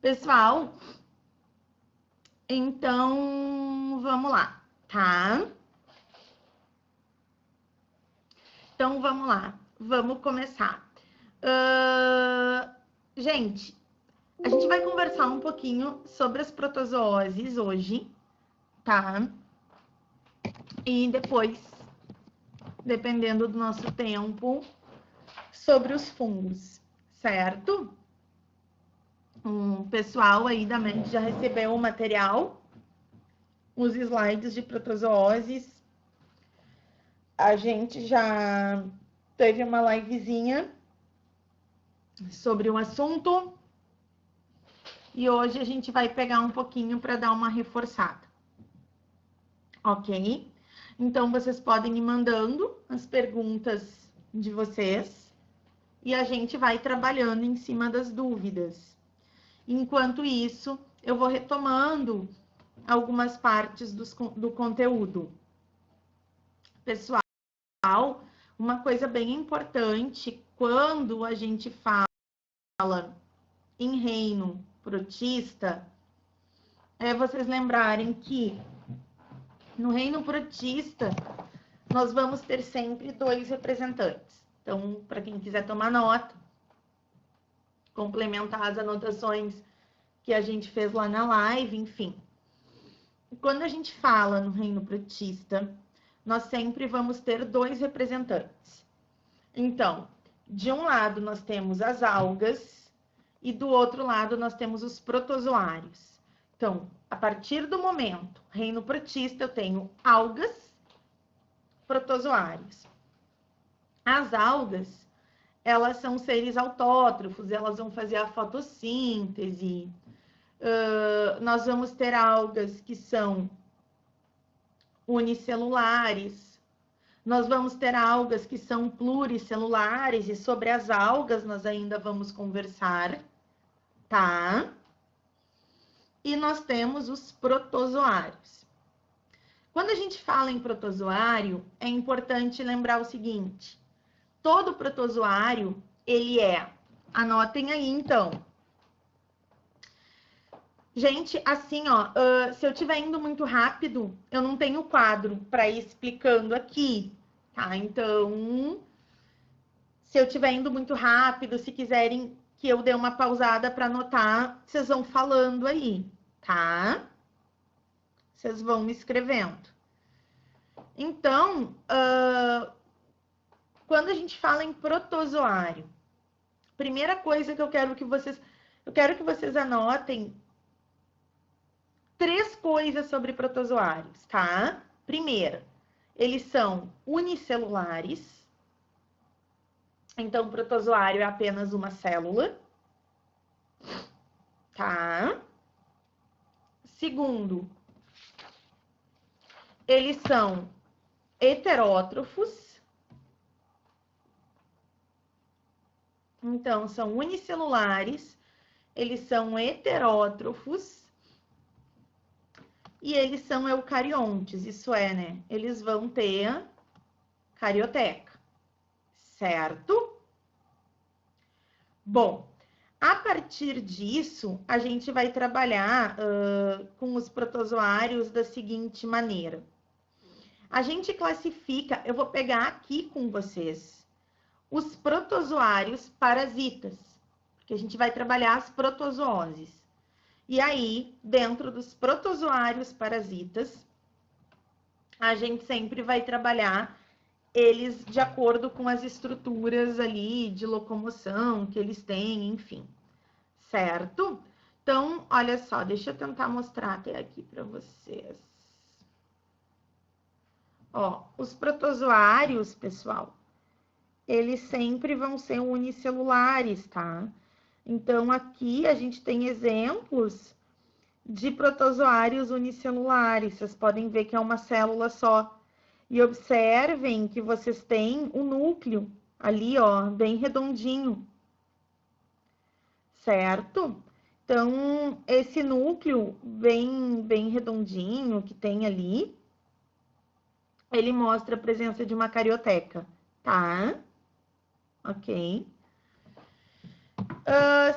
Pessoal, então vamos lá, tá? Então vamos lá, vamos começar. Gente, a gente vai conversar um pouquinho sobre as protozooses hoje, tá? E depois, dependendo do nosso tempo, sobre os fungos, certo? O pessoal aí da mente já recebeu o material, os slides de protozooses. A gente já teve uma livezinha sobre o assunto e hoje a gente vai pegar um pouquinho para dar uma reforçada, ok? Então vocês podem ir mandando as perguntas de vocês e a gente vai trabalhando em cima das dúvidas. Enquanto isso, eu vou retomando algumas partes do conteúdo. Pessoal, uma coisa bem importante quando a gente fala em reino protista é vocês lembrarem que no reino protista nós vamos ter sempre 2 representantes. Então, para quem quiser tomar nota, complementar as anotações que a gente fez lá na live, enfim. Quando a gente fala no reino protista, nós sempre vamos ter 2 representantes. Então, de um lado nós temos as algas e do outro lado nós temos os protozoários. Então, a partir do momento, reino protista, eu tenho algas, protozoários. As algas, elas são seres autótrofos, elas vão fazer a fotossíntese. Nós vamos ter algas que são unicelulares. Nós vamos ter algas que são pluricelulares, e sobre as algas nós ainda vamos conversar, tá? E nós temos os protozoários. Quando a gente fala em protozoário, é importante lembrar o seguinte: todo protozoário, ele é, anotem aí então. Gente, assim, ó, se eu estiver indo muito rápido, eu não tenho quadro para ir explicando aqui, tá? Então, se eu estiver indo muito rápido, se quiserem que eu dê uma pausada para anotar, vocês vão falando aí, tá? Vocês vão me escrevendo. Então, quando a gente fala em protozoário, primeira coisa que eu quero que vocês anotem 3 coisas sobre protozoários, tá? Primeira, eles são unicelulares. Então, o protozoário é apenas uma célula, tá? Segundo, eles são heterótrofos. Então, são unicelulares, eles são heterótrofos e eles são eucariontes, isso é, né? Eles vão ter carioteca, certo? Bom, a partir disso, a gente vai trabalhar com os protozoários da seguinte maneira. A gente classifica, eu vou pegar aqui com vocês, os protozoários parasitas, porque a gente vai trabalhar as protozooses. E aí, dentro dos protozoários parasitas, a gente sempre vai trabalhar eles de acordo com as estruturas ali de locomoção que eles têm, enfim, certo? Então, olha só, deixa eu tentar mostrar até aqui para vocês. Ó, os protozoários, pessoal, eles sempre vão ser unicelulares, tá? Então, aqui a gente tem exemplos de protozoários unicelulares. Vocês podem ver que é uma célula só. E observem que vocês têm o núcleo ali, ó, bem redondinho. Certo? Então, esse núcleo bem redondinho que tem ali, ele mostra a presença de uma carioteca, tá? Ok?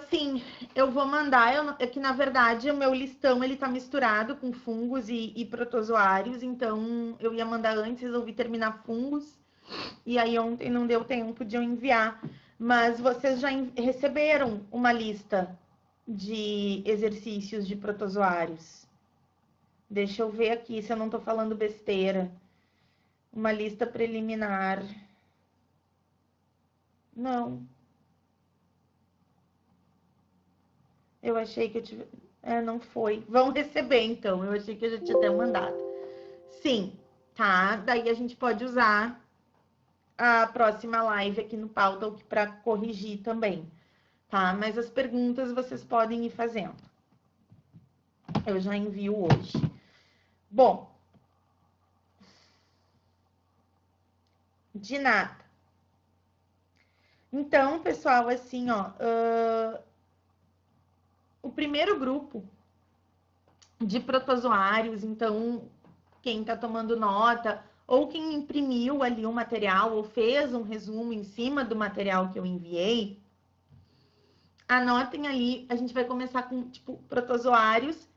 Sim, eu vou mandar. É que, na verdade, o meu listão ele tá misturado com fungos e protozoários, então eu ia mandar antes, resolvi terminar fungos, e aí ontem não deu tempo de eu enviar. Mas vocês já receberam uma lista de exercícios de protozoários? Deixa eu ver aqui se eu não tô falando besteira. Uma lista preliminar. Não. Eu achei que eu tive. Não foi. Vão receber, então. Eu achei que eu já tinha até mandado. Sim, tá? Daí a gente pode usar a próxima live aqui no Pautalk para corrigir também, tá? Mas as perguntas vocês podem ir fazendo. Eu já envio hoje. Bom, de nada. Então, pessoal, assim, ó, o primeiro grupo de protozoários, então, quem está tomando nota, ou quem imprimiu ali o material, ou fez um resumo em cima do material que eu enviei, anotem ali, a gente vai começar com, tipo, protozoários,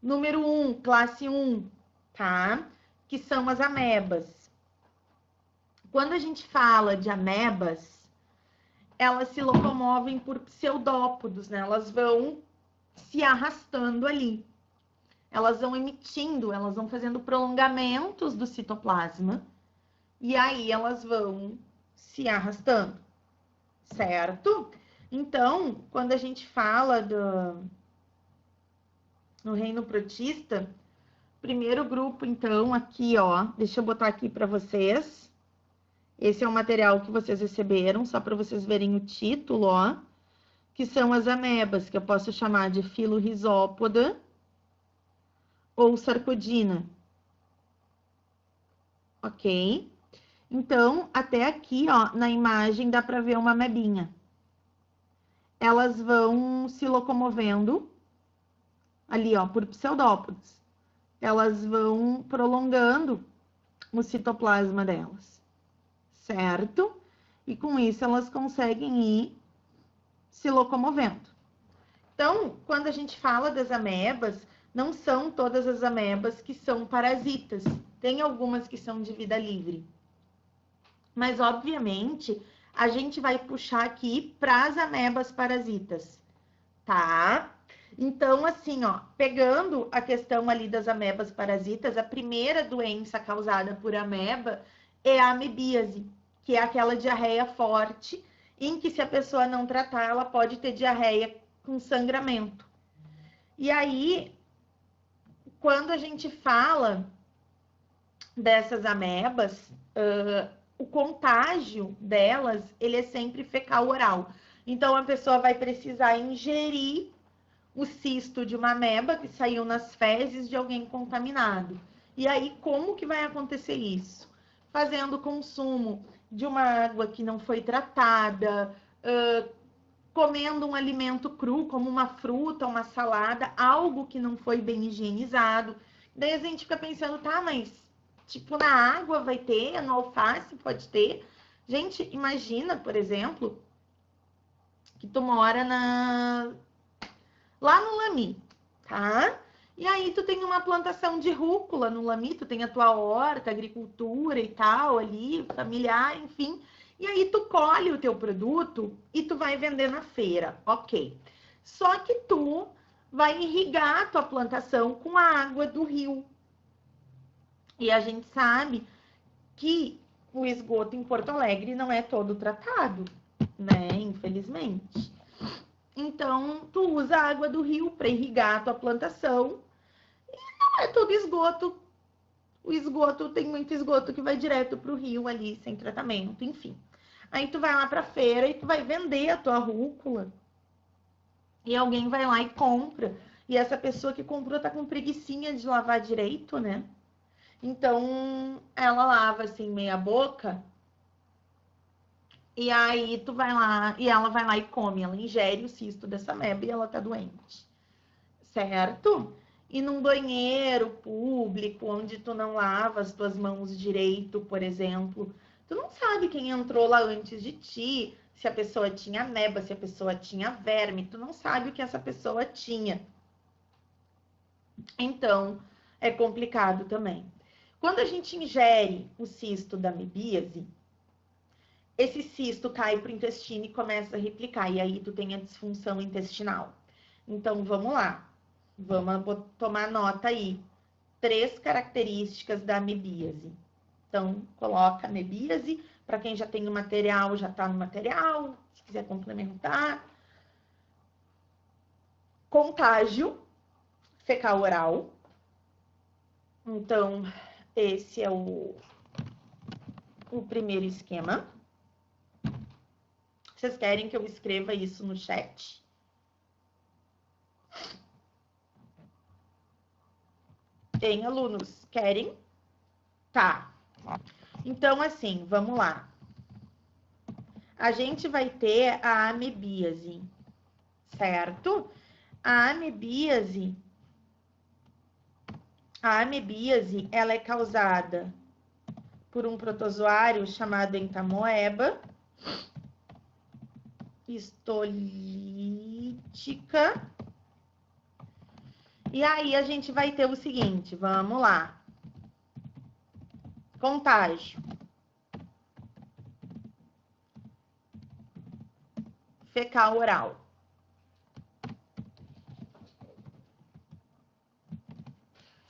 número 1, classe 1, tá? Que são as amebas. Quando a gente fala de amebas, elas se locomovem por pseudópodos, né? Elas vão se arrastando ali. Elas vão emitindo, elas vão fazendo prolongamentos do citoplasma e aí elas vão se arrastando, certo? Então, quando a gente fala no reino protista, primeiro grupo, então, aqui, ó, deixa eu botar aqui para vocês. Esse é o material que vocês receberam, só para vocês verem o título, ó, que são as amebas, que eu posso chamar de Filorhizópoda ou Sarcodina. Ok? Então, até aqui, ó, na imagem dá para ver uma amebinha. Elas vão se locomovendo ali, ó, por pseudópodos. Elas vão prolongando o citoplasma delas, certo? E com isso elas conseguem ir se locomovendo. Então, quando a gente fala das amebas, não são todas as amebas que são parasitas. Tem algumas que são de vida livre. Mas, obviamente, a gente vai puxar aqui para as amebas parasitas, tá? Então, assim, ó, pegando a questão ali das amebas parasitas, a primeira doença causada por ameba é a amebíase, que é aquela diarreia forte, em que se a pessoa não tratar, ela pode ter diarreia com sangramento. E aí, quando a gente fala dessas amebas, o contágio delas, ele é sempre fecal-oral. Então, a pessoa vai precisar ingerir o cisto de uma ameba que saiu nas fezes de alguém contaminado. E aí, como que vai acontecer isso? Fazendo consumo de uma água que não foi tratada, comendo um alimento cru, como uma fruta, uma salada, algo que não foi bem higienizado. Daí a gente fica pensando, tá, mas tipo na água vai ter, no alface pode ter. Gente, imagina, por exemplo, que tu mora lá no Lami, tá? E aí tu tem uma plantação de rúcula no Lami, tu tem a tua horta, agricultura e tal ali, familiar, enfim. E aí tu colhe o teu produto e tu vai vender na feira, ok. Só que tu vai irrigar a tua plantação com a água do rio. E a gente sabe que o esgoto em Porto Alegre não é todo tratado, né? Infelizmente. Então, tu usa a água do rio para irrigar a tua plantação e não é todo esgoto. O esgoto, tem muito esgoto que vai direto para o rio ali, sem tratamento, enfim. Aí tu vai lá para a feira e tu vai vender a tua rúcula e alguém vai lá e compra. E essa pessoa que comprou tá com preguicinha de lavar direito, né? Então, ela lava assim meia boca e aí tu vai lá e ela vai lá e come, ela ingere o cisto dessa ameba e ela tá doente. Certo? E num banheiro público, onde tu não lava as tuas mãos direito, por exemplo, tu não sabe quem entrou lá antes de ti, se a pessoa tinha ameba, se a pessoa tinha verme, tu não sabe o que essa pessoa tinha. Então, é complicado também. Quando a gente ingere o cisto da amebíase, esse cisto cai para o intestino e começa a replicar, e aí tu tem a disfunção intestinal. Então, vamos lá. Vamos tomar nota aí. 3 características da amebíase. Então, coloca amebíase. Para quem já tem o material, já está no material. Se quiser complementar. Contágio fecal oral. Então, esse é o primeiro esquema. Vocês querem que eu escreva isso no chat? Tem alunos? Querem? Tá. Então, assim, vamos lá. A gente vai ter a amebíase, certo? A amebíase, ela é causada por um protozoário chamado entamoeba histolítica. E aí a gente vai ter o seguinte, vamos lá. Contágio. Fecal oral.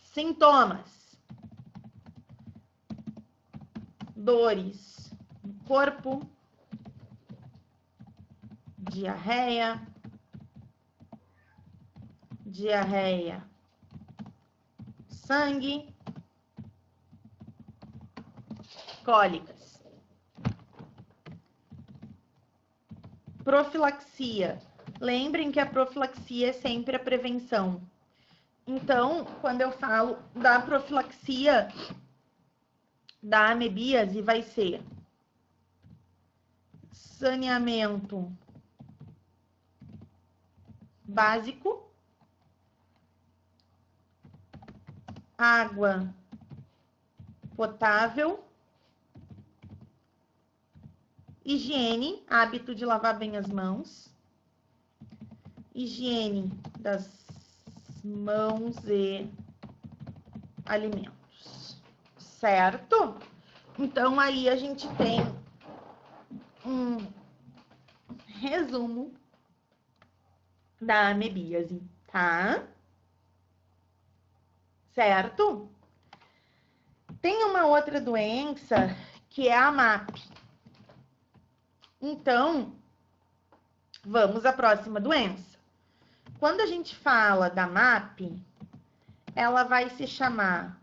Sintomas. Dores no corpo. Diarreia. Sangue. Cólicas. Profilaxia. Lembrem que a profilaxia é sempre a prevenção. Então, quando eu falo da profilaxia da amebíase, vai ser saneamento básico, água potável, higiene, hábito de lavar bem as mãos, higiene das mãos e alimentos, certo? Então, aí a gente tem um resumo da amebíase, tá? Certo? Tem uma outra doença que é a MAP. Então, vamos à próxima doença. Quando a gente fala da MAP, ela vai se chamar,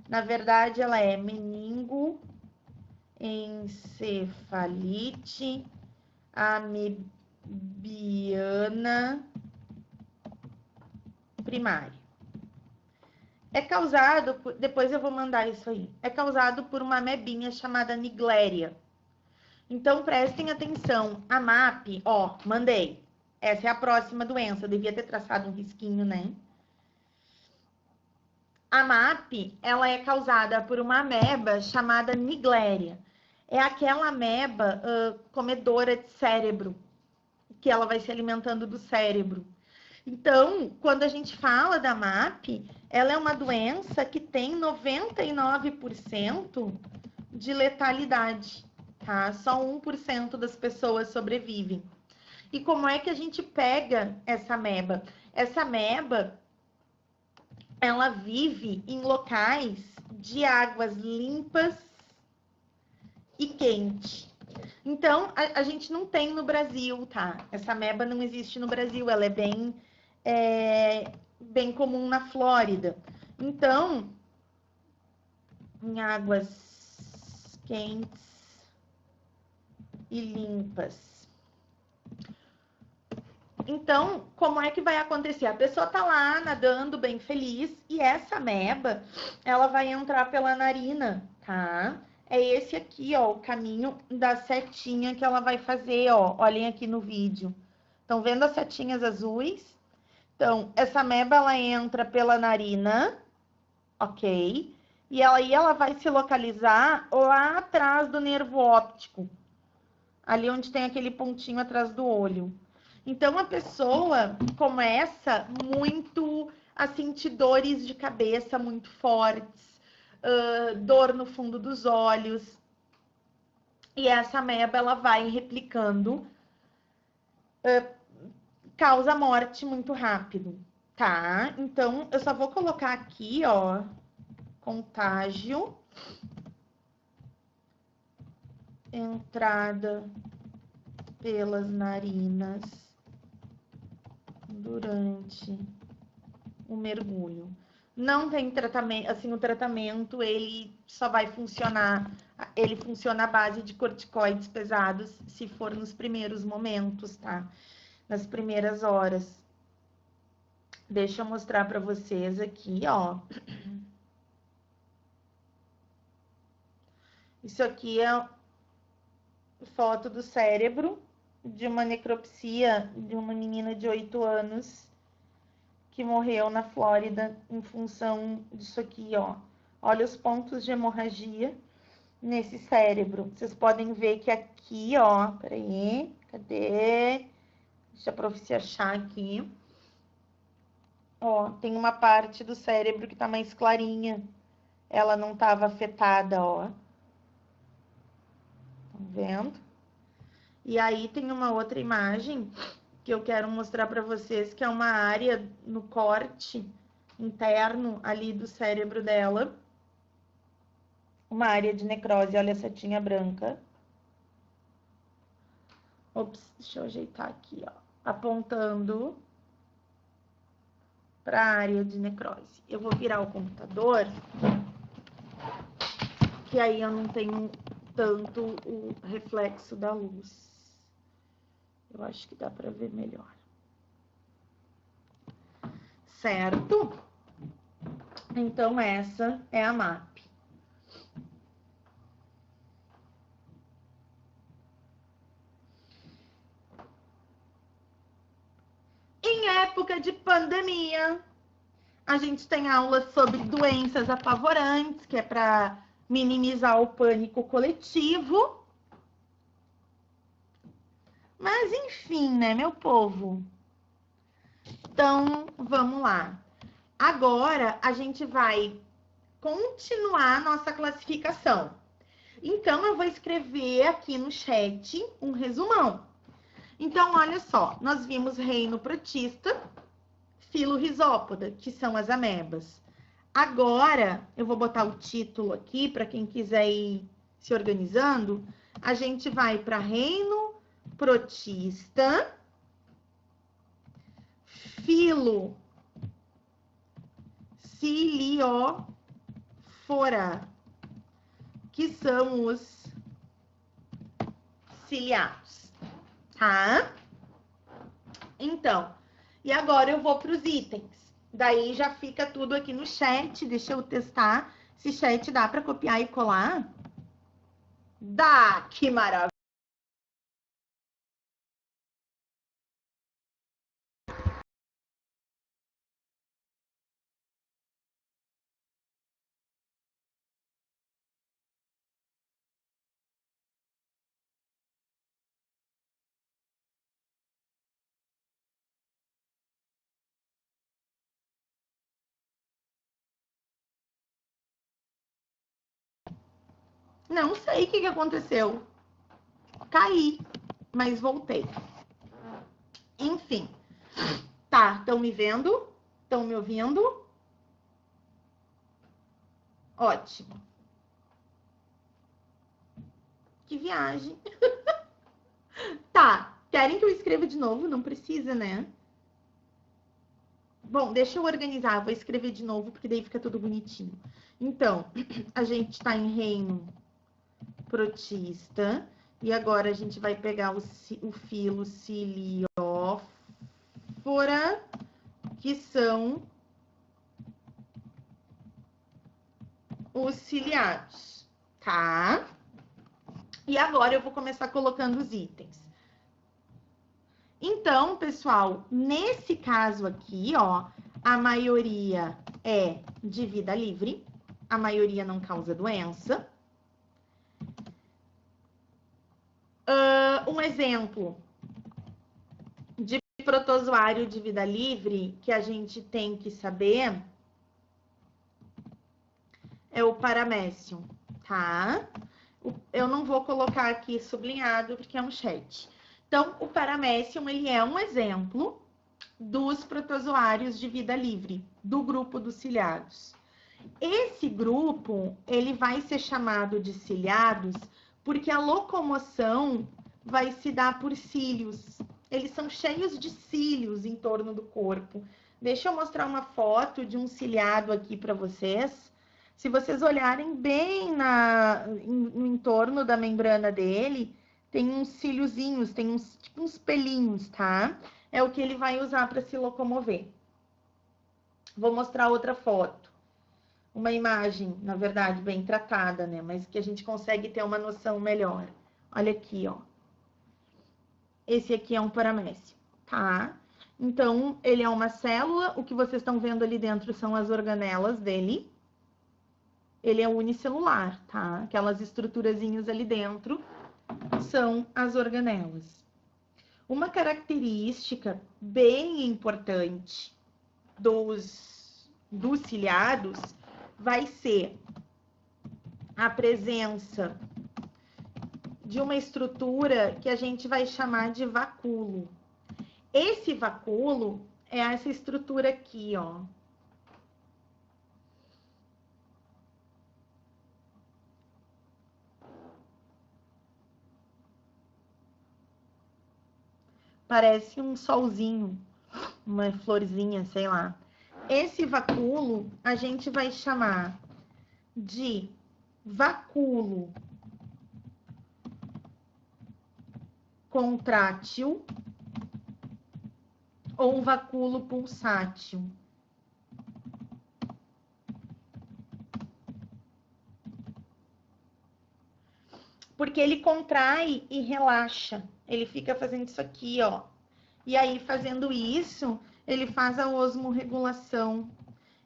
na verdade, ela é meningoencefalite amebiana primária. É causado, depois eu vou mandar isso aí, é causado por uma amebinha chamada Nigléria. Então, prestem atenção, a MAP, ó, mandei. Essa é a próxima doença, eu devia ter traçado um risquinho, né? A MAP, ela é causada por uma ameba chamada Nigléria. É aquela ameba comedora de cérebro, que ela vai se alimentando do cérebro. Então, quando a gente fala da MAP, ela é uma doença que tem 99% de letalidade, tá? Só 1% das pessoas sobrevivem. E como é que a gente pega essa ameba? Essa ameba, ela vive em locais de águas limpas e quente. Então, a gente não tem no Brasil, tá? Essa ameba não existe no Brasil, ela é bem comum na Flórida. Então, em águas quentes e limpas. Então, como é que vai acontecer? A pessoa tá lá nadando bem feliz e essa ameba, ela vai entrar pela narina, tá? É esse aqui, ó, o caminho da setinha que ela vai fazer, ó. Olhem aqui no vídeo. Estão vendo as setinhas azuis? Então, essa ameba, ela entra pela narina, ok? E aí ela vai se localizar lá atrás do nervo óptico. ali onde tem aquele pontinho atrás do olho. Então, a pessoa começa muito a sentir dores de cabeça muito fortes, dor no fundo dos olhos. E essa ameba, ela vai replicando, causa morte muito rápido, tá? Então, eu só vou colocar aqui, ó, contágio, entrada pelas narinas durante o mergulho. Não tem tratamento, assim, o tratamento, ele só vai funcionar, ele funciona à base de corticoides pesados, se for nos primeiros momentos, tá? Nas primeiras horas. Deixa eu mostrar para vocês aqui, ó. Isso aqui é foto do cérebro de uma necropsia de uma menina de 8 anos que morreu na Flórida em função disso aqui, ó. Olha os pontos de hemorragia nesse cérebro. Vocês podem ver que aqui, ó, peraí, cadê? Deixa a prof se achar aqui. Ó, tem uma parte do cérebro que tá mais clarinha. Ela não estava afetada, ó. Estão vendo? E aí tem uma outra imagem que eu quero mostrar para vocês, que é uma área no corte interno ali do cérebro dela. Uma área de necrose, olha a setinha branca. Ops, deixa eu ajeitar aqui, ó. Apontando para a área de necrose. Eu vou virar o computador, que aí eu não tenho tanto o reflexo da luz. Eu acho que dá para ver melhor. Certo? Então, essa é a MAP. Em época de pandemia, a gente tem aulas sobre doenças apavorantes, que é para minimizar o pânico coletivo. Mas, enfim, né, meu povo? Então, vamos lá. Agora, a gente vai continuar a nossa classificação. Então, eu vou escrever aqui no chat um resumão. Então, olha só, nós vimos reino protista, filo Rhizópoda, que são as amebas. Agora, eu vou botar o título aqui para quem quiser ir se organizando. A gente vai para reino protista, filo Ciliófora, que são os ciliados, tá? Então, e agora eu vou para os itens. Daí já fica tudo aqui no chat. Deixa eu testar se chat dá para copiar e colar. Dá! Que maravilha! Não sei o que aconteceu. Caí, mas voltei. Enfim. Tá, estão me vendo? Estão me ouvindo? Ótimo. Que viagem. Tá, querem que eu escreva de novo? Não precisa, né? Bom, deixa eu organizar. Vou escrever de novo, porque daí fica tudo bonitinho. Então, a gente está em reino protista. E agora a gente vai pegar o filo Ciliófora, que são os ciliados, tá? E agora eu vou começar colocando os itens. Então, pessoal, nesse caso aqui, ó, a maioria é de vida livre, a maioria não causa doença. Um exemplo de protozoário de vida livre que a gente tem que saber é o Paramecium, tá? Eu não vou colocar aqui sublinhado porque é um chat. Então, o Paramecium, ele é um exemplo dos protozoários de vida livre, do grupo dos ciliados. Esse grupo, ele vai ser chamado de ciliados porque a locomoção vai se dar por cílios. Eles são cheios de cílios em torno do corpo. Deixa eu mostrar uma foto de um ciliado aqui para vocês. Se vocês olharem bem no entorno da membrana dele, tem uns cíliozinhos, tem tipo uns pelinhos, tá? É o que ele vai usar para se locomover. Vou mostrar outra foto. Uma imagem, na verdade, bem tratada, né? Mas que a gente consegue ter uma noção melhor. Olha aqui, ó. Esse aqui é um Paramecium, tá? Então, ele é uma célula. O que vocês estão vendo ali dentro são as organelas dele. Ele é unicelular, tá? Aquelas estruturazinhas ali dentro são as organelas. Uma característica bem importante dos ciliados vai ser a presença de uma estrutura que a gente vai chamar de vacúolo. Esse vacúolo é essa estrutura aqui, ó. Parece um solzinho, uma florzinha, sei lá. Esse vacúolo a gente vai chamar de vacúolo contrátil ou vacúolo pulsátil. Porque ele contrai e relaxa. Ele fica fazendo isso aqui, ó. E aí, fazendo isso, ele faz a osmorregulação.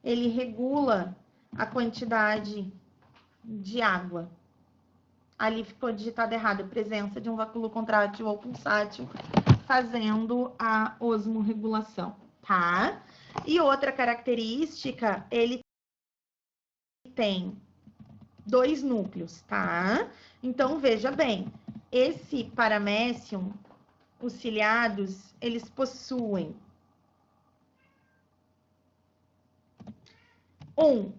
Ele regula a quantidade de água. Ali ficou digitado errado, presença de um vacúolo contrátil ou pulsátil, fazendo a osmorregulação, tá? E outra característica, ele tem 2 núcleos, tá? Então, veja bem, esse Paramecium, os ciliados, eles possuem um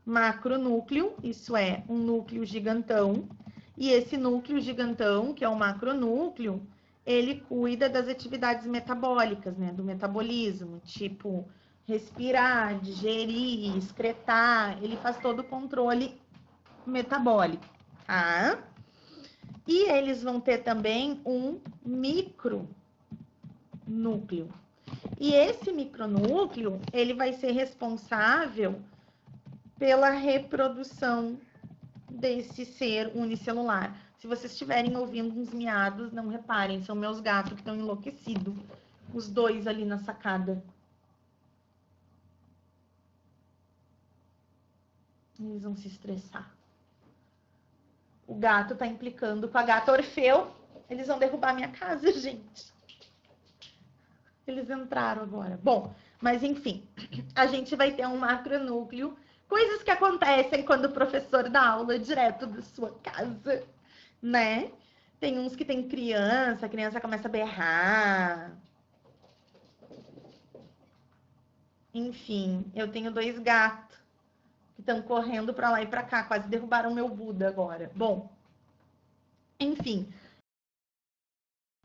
macronúcleo, isso é, um núcleo gigantão, e esse núcleo gigantão, que é o macronúcleo, ele cuida das atividades metabólicas, né, do metabolismo, tipo respirar, digerir, excretar, ele faz todo o controle metabólico, tá? E eles vão ter também um micronúcleo. E esse micronúcleo, ele vai ser responsável pela reprodução desse ser unicelular. Se vocês estiverem ouvindo uns miados, não reparem, são meus gatos que estão enlouquecidos. Os 2 ali na sacada. Eles vão se estressar. O gato tá implicando com a gata Orfeu. Eles vão derrubar minha casa, gente. Eles entraram agora. Bom, mas enfim, a gente vai ter um macronúcleo. Coisas que acontecem quando o professor dá aula direto da sua casa, né? Tem uns que tem criança, a criança começa a berrar. Enfim, eu tenho 2 gatos que estão correndo para lá e para cá, quase derrubaram meu Buda agora. Bom, enfim,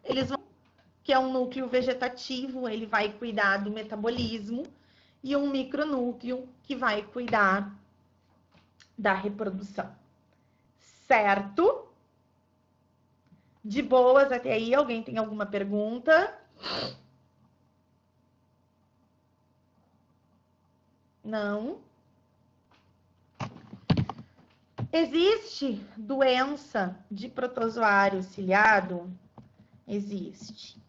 eles vão, que é um núcleo vegetativo, ele vai cuidar do metabolismo, e um micronúcleo que vai cuidar da reprodução. Certo? De boas até aí, alguém tem alguma pergunta? Não? Existe doença de protozoário ciliado? Existe.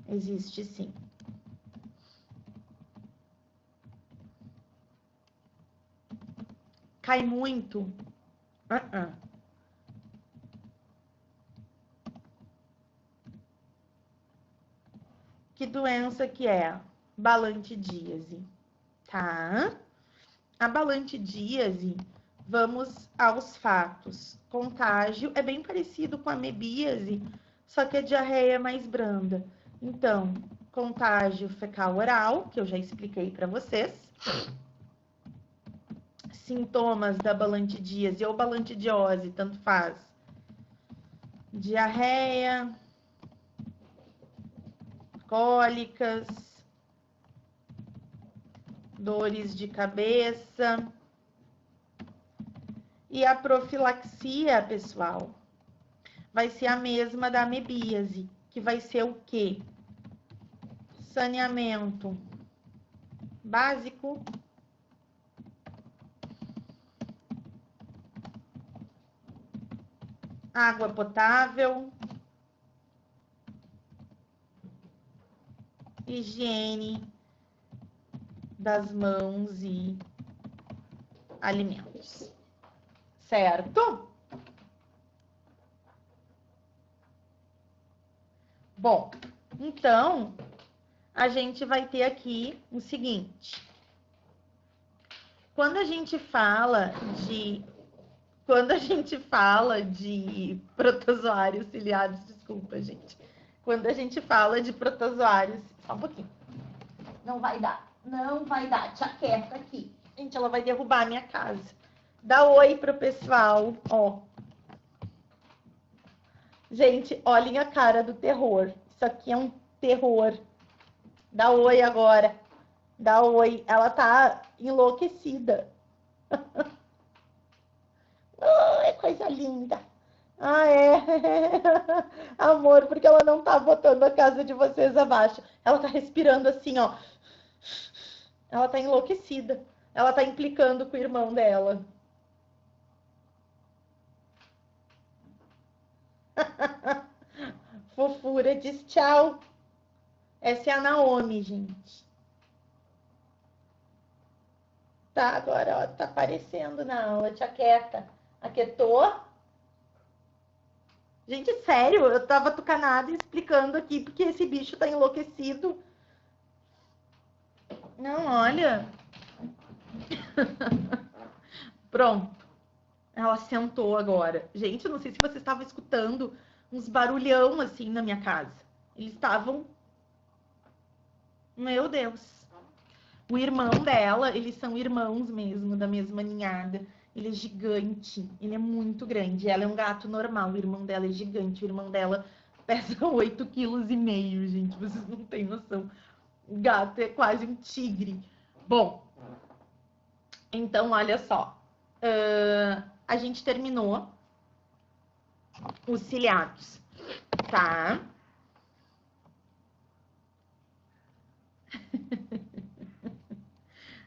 Existe sim. Cai muito? Que doença que é? Balantidíase, tá? A balantidíase, vamos aos fatos. Contágio é bem parecido com a amebíase, só que a diarreia é mais branda. Então, contágio fecal oral, que eu já expliquei para vocês. Sintomas da balantidíase ou balantidiose, tanto faz. Diarreia, cólicas, dores de cabeça. E a profilaxia, pessoal, vai ser a mesma da amebíase, que vai ser o quê? Saneamento básico, água potável, higiene das mãos e alimentos. Certo? Bom, então, a gente vai ter aqui o seguinte. Quando a gente fala de protozoários ciliados, desculpa, gente. Quando a gente fala de protozoários, só um pouquinho. Não vai dar, tia quieta aqui. Gente, ela vai derrubar a minha casa. Dá oi pro pessoal, ó. Gente, olhem a cara do terror. Isso aqui é um terror. Dá oi agora. Dá oi. Ela tá enlouquecida. Ai, coisa linda. Ah, é. Amor, porque ela não tá botando a casa de vocês abaixo. Ela tá respirando assim, ó. Ela tá enlouquecida. Ela tá implicando com o irmão dela. Fofura diz tchau. Essa é a Naomi, gente. Tá, agora, ó, tá aparecendo na aula. Tia quieta. Aquietou? Gente, sério, eu tava tucanada explicando aqui porque esse bicho tá enlouquecido. Não, olha. Pronto. Ela sentou agora. Gente, eu não sei se vocês estavam escutando uns barulhão assim na minha casa. Eles estavam... Meu Deus. O irmão dela, eles são irmãos mesmo, da mesma ninhada. Ele é gigante, ele é muito grande. Ela é um gato normal, o irmão dela é gigante. O irmão dela pesa 8,5 kg, gente. Vocês não têm noção. O gato é quase um tigre. Bom, então olha só. A gente terminou os ciliados, tá?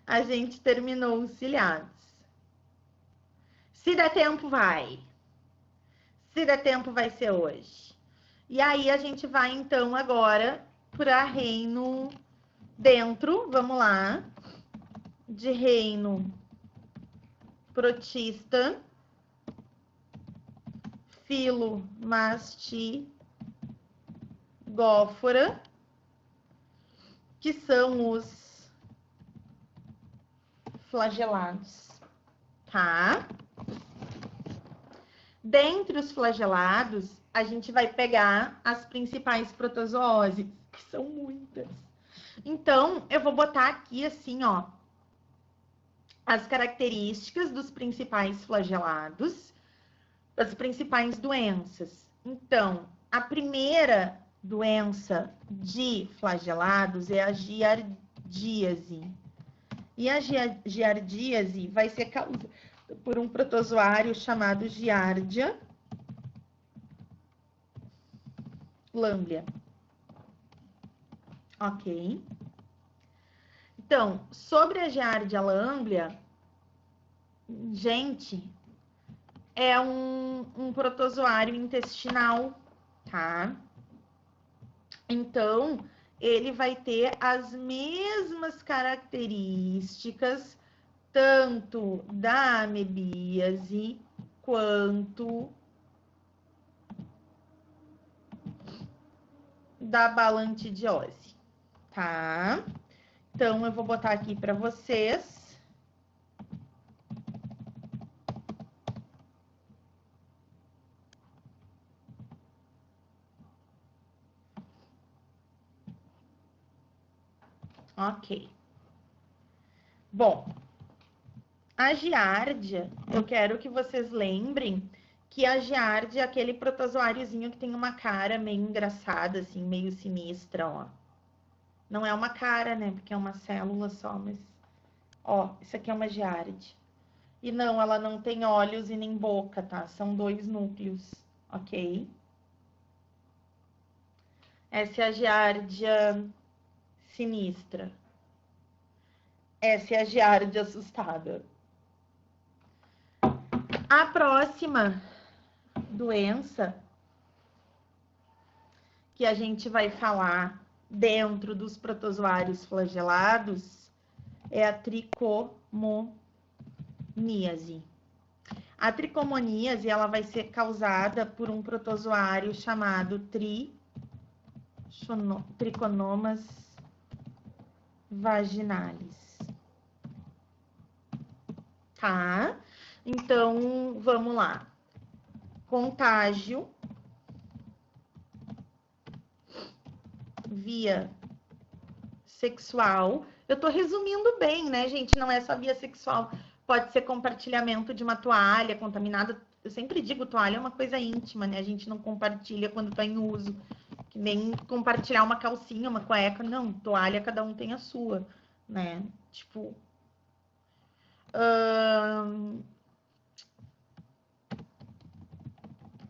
A gente terminou os ciliados. Se der tempo, vai. Se der tempo, vai ser hoje. E aí, a gente vai, então, agora para reino dentro, vamos lá, de reino protista, filo mastigófora, que são os flagelados, tá? Dentre os flagelados, a gente vai pegar as principais protozooses, que são muitas. Então, eu vou botar aqui assim, ó, as características dos principais flagelados, das principais doenças. Então, a primeira doença de flagelados é a giardíase. E a giardíase vai ser causada por um protozoário chamado Giardia lamblia. Ok? Então, sobre a Giardia lamblia, gente, é um protozoário intestinal, tá? Então, ele vai ter as mesmas características tanto da amebíase quanto da balantidiose, tá? Então, eu vou botar aqui para vocês. Ok. Bom, a giardia, eu quero que vocês lembrem que a giardia é aquele protozoáriozinho que tem uma cara meio engraçada, assim, meio sinistra, ó. Não é uma cara, né? Porque é uma célula só, mas... Ó, isso aqui é uma giardia. E não, ela não tem olhos e nem boca, tá? São 2 núcleos, ok? Essa é a giardia sinistra. Essa é a giardia assustada. A próxima doença que a gente vai falar dentro dos protozoários flagelados é a tricomoníase. A tricomoníase, ela vai ser causada por um protozoário chamado Trichonomas vaginalis. Tá? Então, vamos lá. Contágio via sexual. Eu tô resumindo bem, né, gente? Não é só via sexual. Pode ser compartilhamento de uma toalha contaminada. Eu sempre digo, toalha é uma coisa íntima, né? A gente não compartilha quando tá em uso. Que nem compartilhar uma calcinha, uma cueca. Não, toalha cada um tem a sua, né? Tipo...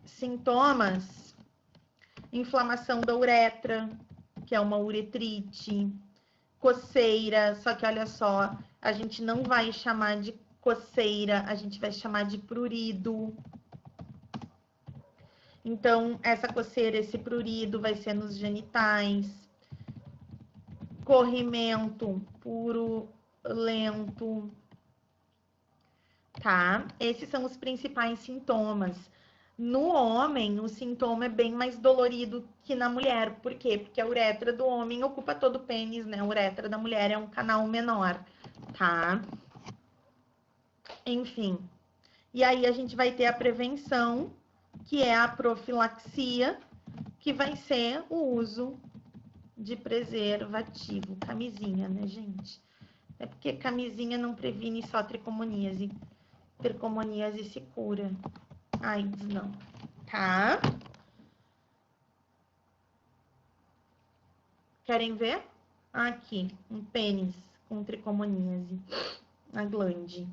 Sintomas: inflamação da uretra, que é uma uretrite, coceira, só que olha só, a gente não vai chamar de coceira, a gente vai chamar de prurido. Então, essa coceira, esse prurido vai ser nos genitais. Corrimento purulento, tá? Esses são os principais sintomas. No homem, o sintoma é bem mais dolorido que na mulher. Por quê? Porque a uretra do homem ocupa todo o pênis, né? A uretra da mulher é um canal menor, tá? Enfim. E aí a gente vai ter a prevenção, que é a profilaxia, que vai ser o uso de preservativo. Camisinha, né, gente? É porque camisinha não previne só tricomoníase. Tricomoníase se cura. AIDS não, tá? Querem ver? Aqui, um pênis com tricomoníase, a glande.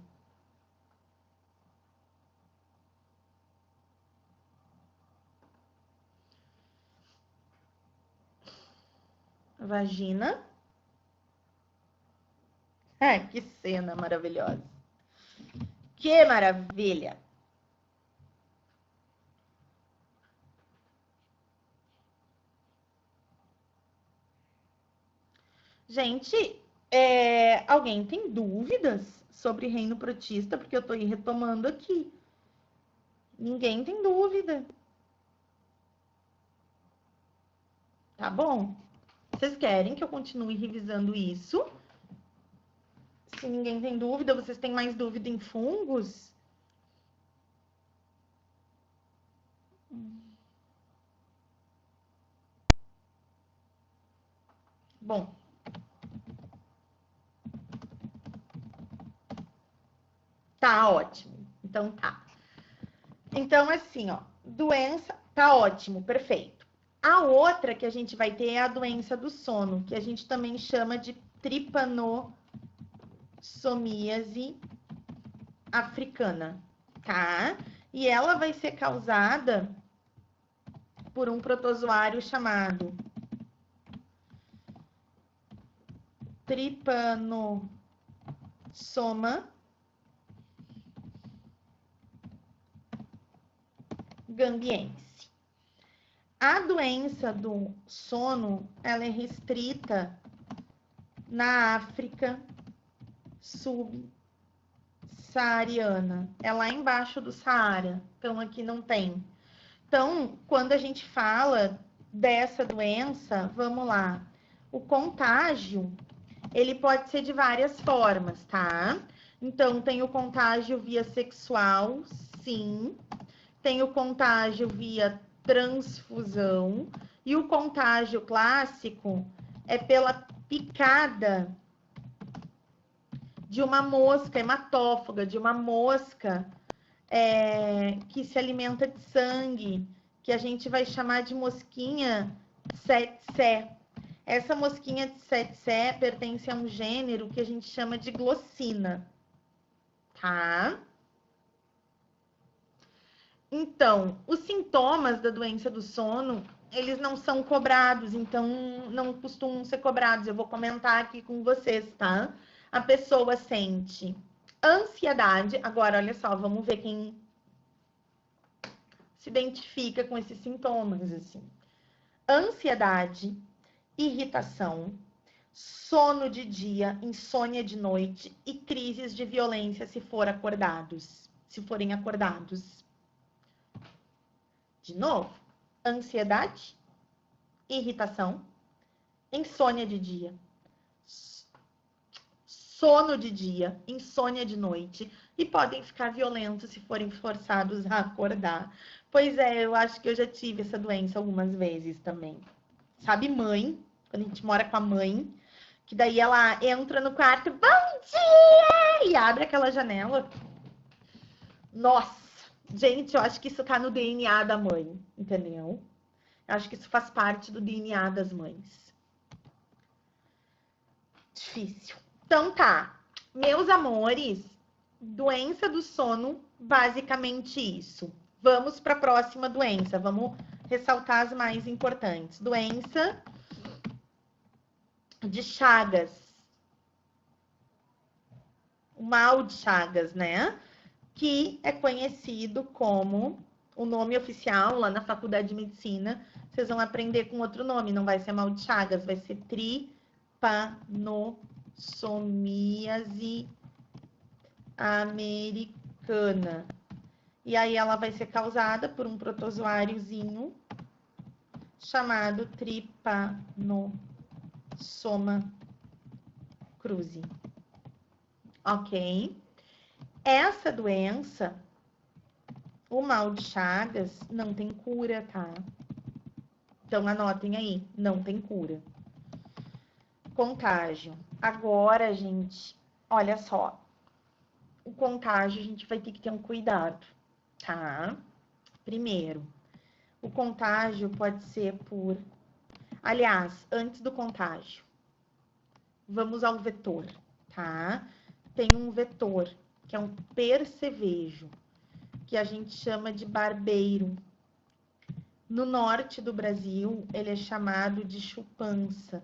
Vagina. Ah, que cena maravilhosa. Que maravilha. Gente, alguém tem dúvidas sobre reino protista? Porque eu estou retomando aqui. Ninguém tem dúvida. Tá bom? Vocês querem que eu continue revisando isso? Se ninguém tem dúvida, vocês têm mais dúvida em fungos? Bom. Tá ótimo. Então tá. Então, assim, ó, doença, tá ótimo, perfeito. A outra que a gente vai ter é a doença do sono, que a gente também chama de tripanossomíase africana, tá? E ela vai ser causada por um protozoário chamado Trypanosoma gambiense. A doença do sono, ela é restrita na África subsaariana. É lá embaixo do Saara, então aqui não tem. Então, quando a gente fala dessa doença, vamos lá. O contágio, ele pode ser de várias formas, tá? Então, tem o contágio via sexual, sim. Tem o contágio via transfusão. E o contágio clássico é pela picada de uma mosca hematófaga, de uma mosca que se alimenta de sangue, que a gente vai chamar de mosquinha tsetse. Essa mosquinha tsetse pertence a um gênero que a gente chama de glossina, tá? Então, os sintomas da doença do sono, eles não são cobrados, então não costumam ser cobrados. Eu vou comentar aqui com vocês, tá? A pessoa sente ansiedade. Agora, olha só, vamos ver quem se identifica com esses sintomas, assim. Ansiedade, irritação, sono de dia, insônia de noite e crises de violência se forem acordados. De novo, ansiedade, irritação, insônia de dia, sono de dia, insônia de noite e podem ficar violentos se forem forçados a acordar. Pois é, eu acho que eu já tive essa doença algumas vezes também. Sabe, mãe, quando a gente mora com a mãe, que daí ela entra no quarto, bom dia! E abre aquela janela. Nossa, gente, eu acho que isso tá no DNA da mãe, entendeu? Eu acho que isso faz parte do DNA das mães. Difícil. Então tá, meus amores, doença do sono, basicamente isso. Vamos para a próxima doença, vamos ressaltar as mais importantes. Doença de Chagas. O mal de Chagas, né? Que é conhecido como o nome oficial lá na faculdade de medicina. Vocês vão aprender com outro nome, não vai ser mal de Chagas, vai ser trypanosomiase americana. E aí ela vai ser causada por um protozoáriozinho chamado Trypanosoma cruzi. Ok? Essa doença, o mal de Chagas, não tem cura, tá? Então anotem aí, não tem cura. Contágio. Agora, gente, olha só. O contágio a gente vai ter que ter um cuidado, tá? Primeiro, o contágio pode ser por... Aliás, antes do contágio, vamos ao vetor, tá? Tem um vetor, que é um percevejo, que a gente chama de barbeiro. No norte do Brasil, ele é chamado de chupança.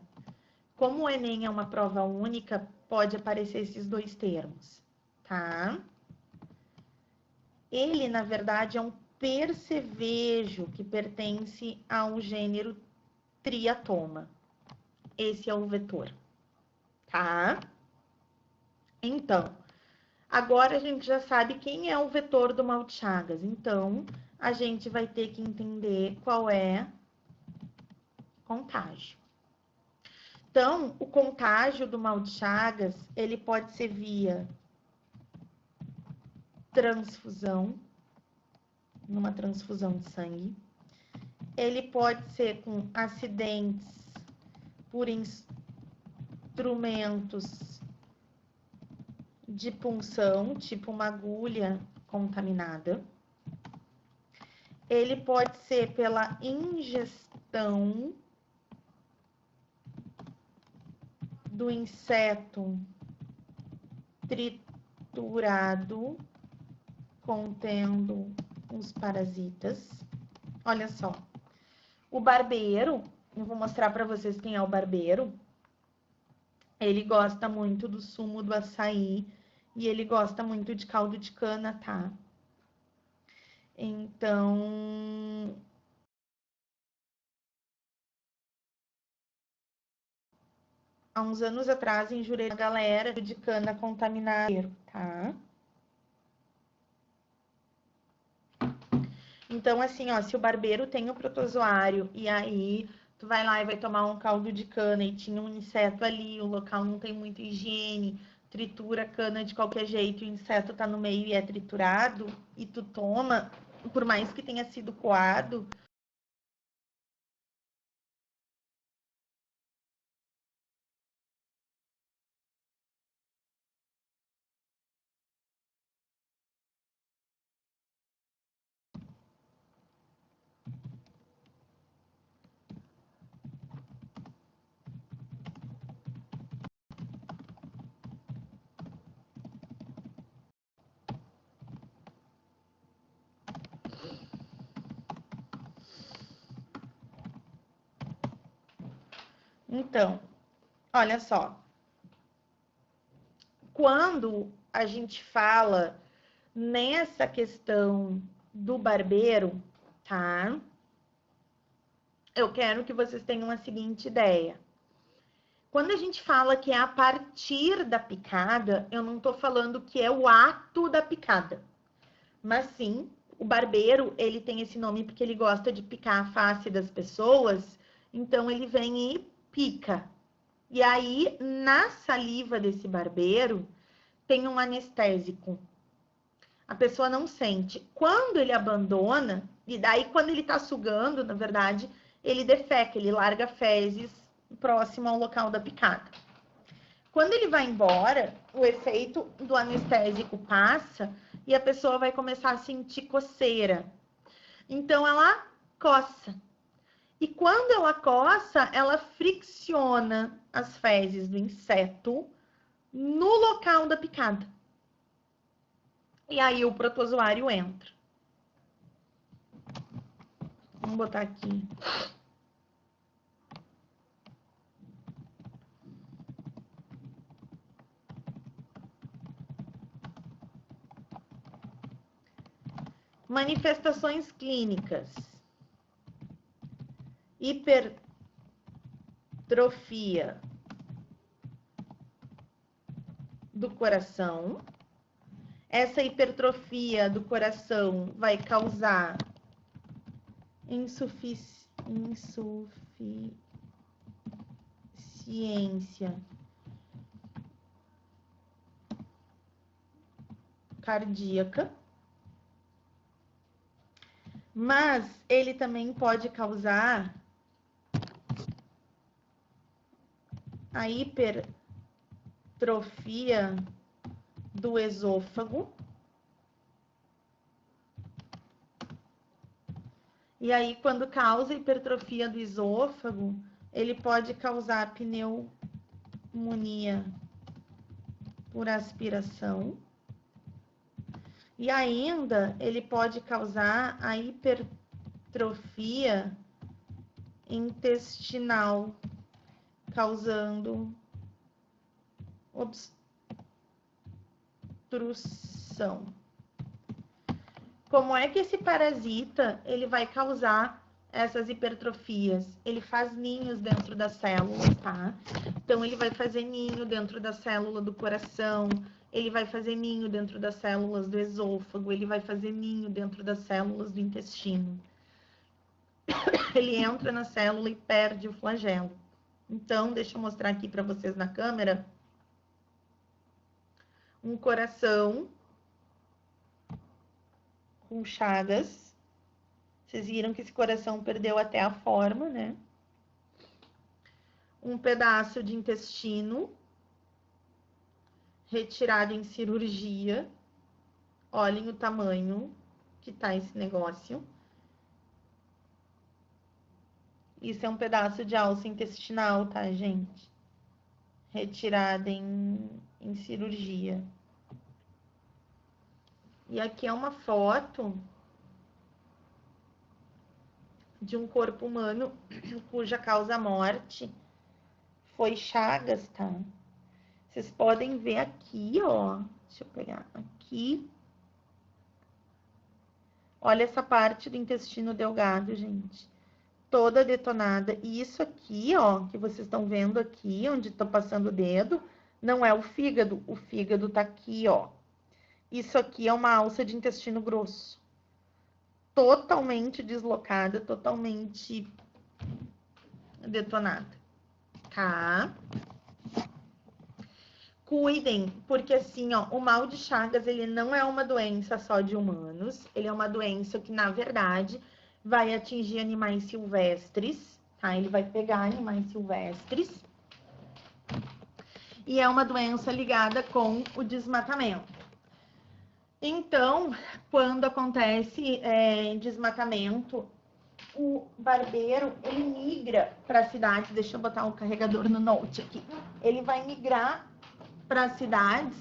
Como o Enem é uma prova única, pode aparecer esses dois termos, tá? Ele, na verdade, é um percevejo que pertence ao gênero Triatoma. Esse é o vetor, tá? Então, agora a gente já sabe quem é o vetor do mal de Chagas. Então, a gente vai ter que entender qual é contágio. Então, o contágio do mal de Chagas, ele pode ser via transfusão, numa transfusão de sangue. Ele pode ser com acidentes por instrumentos de punção, tipo uma agulha contaminada. Ele pode ser pela ingestão do inseto triturado contendo os parasitas. Olha só. O barbeiro, eu vou mostrar para vocês quem é o barbeiro. Ele gosta muito do sumo do açaí e ele gosta muito de caldo de cana, tá? Então, há uns anos atrás, em Jurerê, a galera de cana contaminada, tá? Então, assim, ó, se o barbeiro tem o protozoário e aí Tu vai lá e vai tomar um caldo de cana e tinha um inseto ali, o local não tem muita higiene, tritura a cana de qualquer jeito, o inseto tá no meio e é triturado, e tu toma, por mais que tenha sido coado. Então, olha só. Quando a gente fala nessa questão do barbeiro, tá? Eu quero que vocês tenham a seguinte ideia. Quando a gente fala que é a partir da picada, eu não tô falando que é o ato da picada. Mas sim, o barbeiro, ele tem esse nome porque ele gosta de picar a face das pessoas, então ele vem e pica. E aí, na saliva desse barbeiro, tem um anestésico. A pessoa não sente. Quando ele abandona, e daí quando ele tá sugando, na verdade, ele defeca, ele larga fezes próximo ao local da picada. Quando ele vai embora, o efeito do anestésico passa e a pessoa vai começar a sentir coceira. Então ela coça. E quando ela coça, ela fricciona as fezes do inseto no local da picada. E aí o protozoário entra. Vamos botar aqui. Manifestações clínicas. Hipertrofia do coração. Essa hipertrofia do coração vai causar insuficiência cardíaca. Mas ele também pode causar a hipertrofia do esôfago. E aí, quando causa hipertrofia do esôfago, ele pode causar pneumonia por aspiração. E ainda, ele pode causar a hipertrofia intestinal, causando obstrução. Como é que esse parasita ele vai causar essas hipertrofias? Ele faz ninhos dentro das células, tá? Então, ele vai fazer ninho dentro da célula do coração, ele vai fazer ninho dentro das células do esôfago, ele vai fazer ninho dentro das células do intestino. Ele entra na célula e perde o flagelo. Então, deixa eu mostrar aqui para vocês na câmera um coração com chagas. Vocês viram que esse coração perdeu até a forma, né? Um pedaço de intestino retirado em cirurgia. Olhem o tamanho que tá esse negócio. Isso é um pedaço de alça intestinal, tá, gente? Retirada em cirurgia. E aqui é uma foto de um corpo humano cuja causa-morte foi chagas, tá? Vocês podem ver aqui, ó. Deixa eu pegar aqui. Olha essa parte do intestino delgado, gente. Toda detonada. E isso aqui, ó, que vocês estão vendo aqui, onde tô passando o dedo, não é o fígado. O fígado tá aqui, ó. Isso aqui é uma alça de intestino grosso. Totalmente deslocada, totalmente detonada, tá? Cuidem, porque assim, ó, o mal de Chagas, ele não é uma doença só de humanos, ele é uma doença que, na verdade, vai atingir animais silvestres, tá? Ele vai pegar animais silvestres. E é uma doença ligada com o desmatamento. Então, quando acontece desmatamento, o barbeiro, ele migra para a cidade. Deixa eu botar o carregador no note aqui. Ele vai migrar para as cidades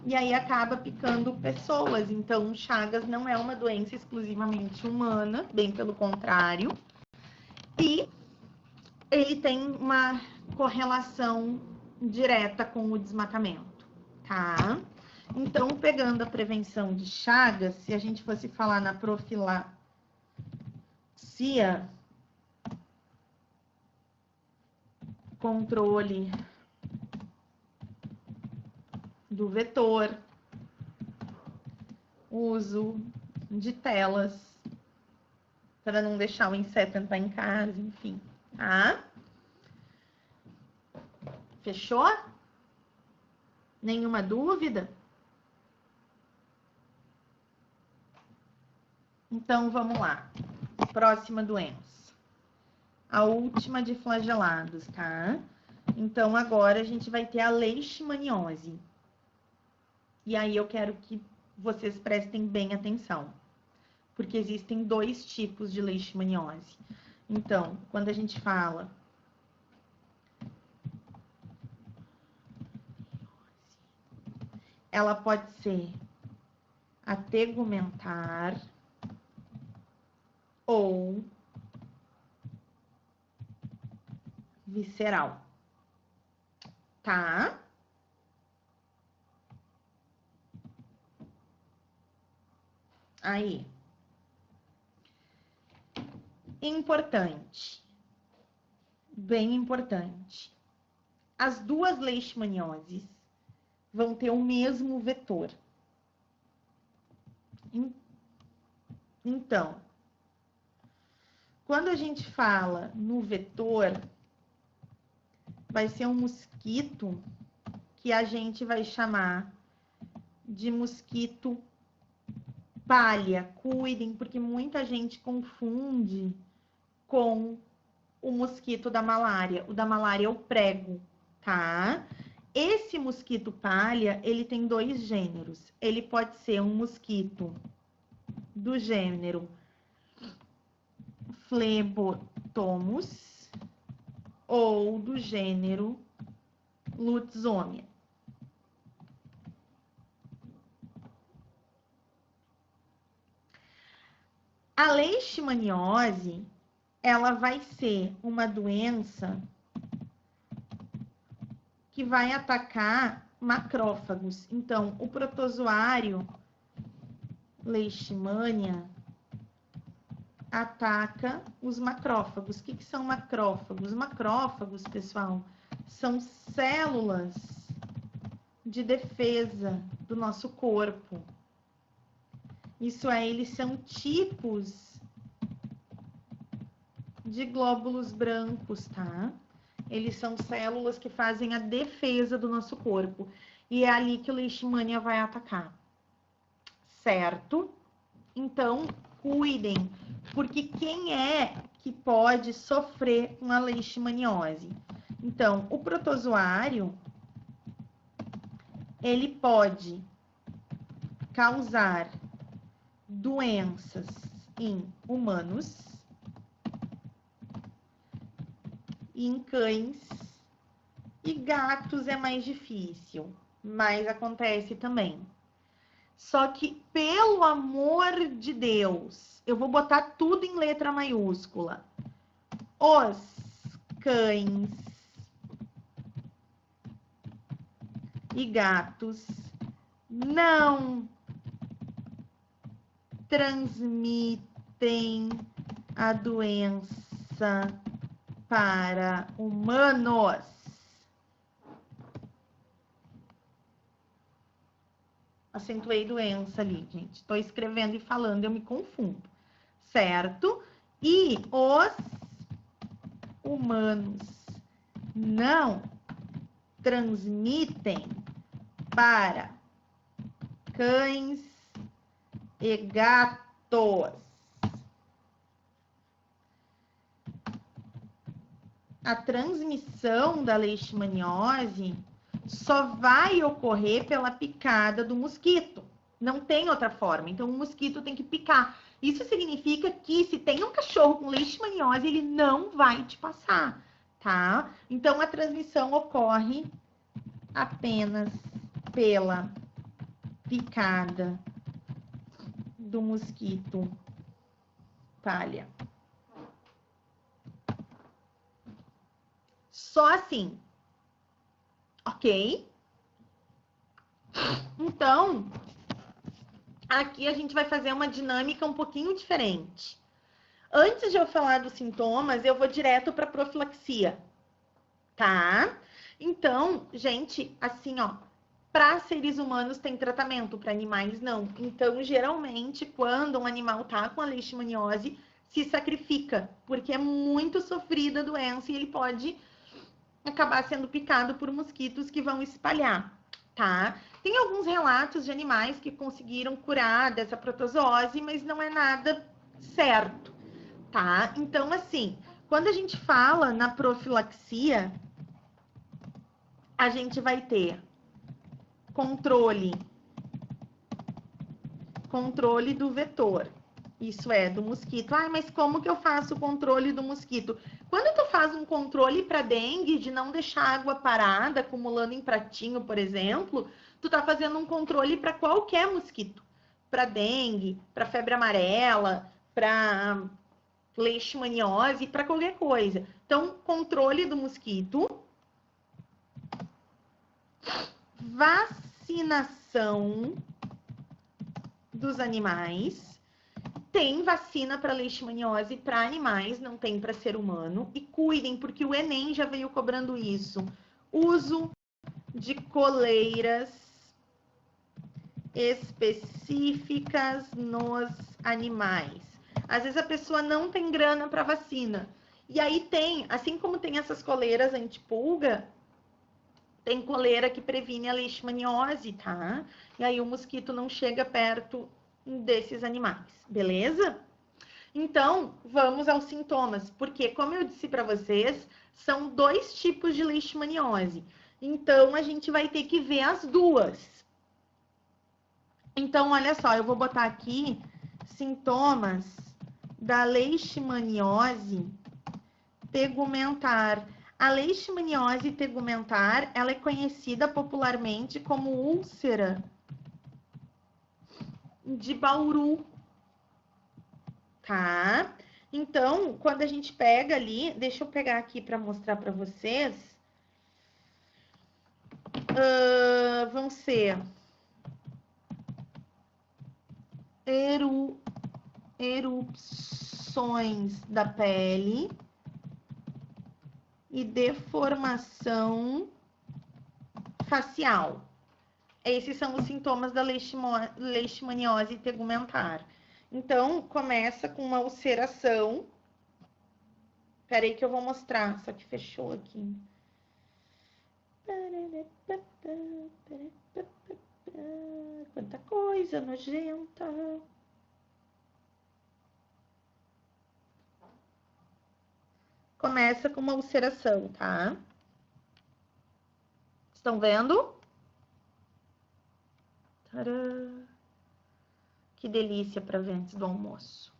e aí acaba picando pessoas. Então, Chagas não é uma doença exclusivamente humana, bem pelo contrário. E ele tem uma correlação direta com o desmatamento, tá? Então, pegando a prevenção de Chagas, se a gente fosse falar na profilaxia, controle do vetor, uso de telas para não deixar o inseto entrar em casa, enfim, tá? Fechou? Nenhuma dúvida? Então, vamos lá. Próxima doença. A última de flagelados, tá? Então, agora a gente vai ter a leishmaniose. E aí eu quero que vocês prestem bem atenção, porque existem dois tipos de leishmaniose. Então, quando a gente fala ela pode ser a tegumentar ou visceral, tá? Aí. Importante. Bem importante. As duas leishmanioses vão ter o mesmo vetor. Então, quando a gente fala no vetor, vai ser um mosquito que a gente vai chamar de mosquito palha. Cuidem, porque muita gente confunde com o mosquito da malária. O da malária é o prego, tá? Esse mosquito palha, ele tem dois gêneros. Ele pode ser um mosquito do gênero Phlebotomus ou do gênero Lutzomia. A leishmaniose, ela vai ser uma doença que vai atacar macrófagos. Então, o protozoário Leishmania ataca os macrófagos. O que são macrófagos? Macrófagos, pessoal, são células de defesa do nosso corpo. Isso é, eles são tipos de glóbulos brancos, tá? Eles são células que fazem a defesa do nosso corpo. E é ali que o Leishmania vai atacar. Certo? Então, cuidem, porque quem é que pode sofrer uma leishmaniose? Então, o protozoário, ele pode causar doenças em humanos, em cães e gatos é mais difícil, mas acontece também. Só que, pelo amor de Deus, eu vou botar tudo em letra maiúscula. Os cães e gatos não transmitem a doença para humanos. Acentuei doença ali, gente. Estou escrevendo e falando, eu me confundo, certo? E humanos não transmitem para cães e gatos. A transmissão da leishmaniose só vai ocorrer pela picada do mosquito. Não tem outra forma. Então, o mosquito tem que picar. Isso significa que se tem um cachorro com leishmaniose, ele não vai te passar, tá? Então, a transmissão ocorre apenas pela picada do mosquito palha. Só assim. Ok? Então, aqui a gente vai fazer uma dinâmica um pouquinho diferente. Antes de eu falar dos sintomas, eu vou direto para profilaxia, tá? Então, gente, assim, ó, para seres humanos tem tratamento, para animais não. Então, geralmente, quando um animal tá com a leishmaniose, se sacrifica, porque é muito sofrida a doença e ele pode acabar sendo picado por mosquitos que vão espalhar, tá? Tem alguns relatos de animais que conseguiram curar dessa protozoose, mas não é nada certo, tá? Então, assim, quando a gente fala na profilaxia, a gente vai ter controle do vetor. Isso é, do mosquito. Ah, mas como que eu faço o controle do mosquito? Quando tu faz um controle para dengue, de não deixar água parada, acumulando em pratinho, por exemplo, tu tá fazendo um controle para qualquer mosquito. Para dengue, para febre amarela, para leishmaniose, para qualquer coisa. Então, controle do mosquito. Vacinação dos animais. Tem vacina para leishmaniose para animais, não tem para ser humano. E cuidem, porque o Enem já veio cobrando isso. Uso de coleiras específicas nos animais. Às vezes a pessoa não tem grana para vacina. E aí tem, assim como tem essas coleiras antipulga, tem coleira que previne a leishmaniose, tá? E aí o mosquito não chega perto desses animais, beleza? Então, vamos aos sintomas, porque como eu disse para vocês, são 2 tipos de leishmaniose. Então, a gente vai ter que ver as duas. Então, olha só, eu vou botar aqui sintomas da leishmaniose tegumentar. A leishmaniose tegumentar, ela é conhecida popularmente como úlcera de Bauru, tá? Então, quando a gente pega ali, deixa eu pegar aqui para mostrar para vocês, vão ser erupções da pele e deformação facial. Esses são os sintomas da leishmaniose tegumentar. Então, começa com uma ulceração. Peraí que eu vou mostrar, só que fechou aqui. Quanta coisa nojenta. Começa com uma ulceração, tá? Estão vendo? Tcharam. Que delícia para ver antes do almoço.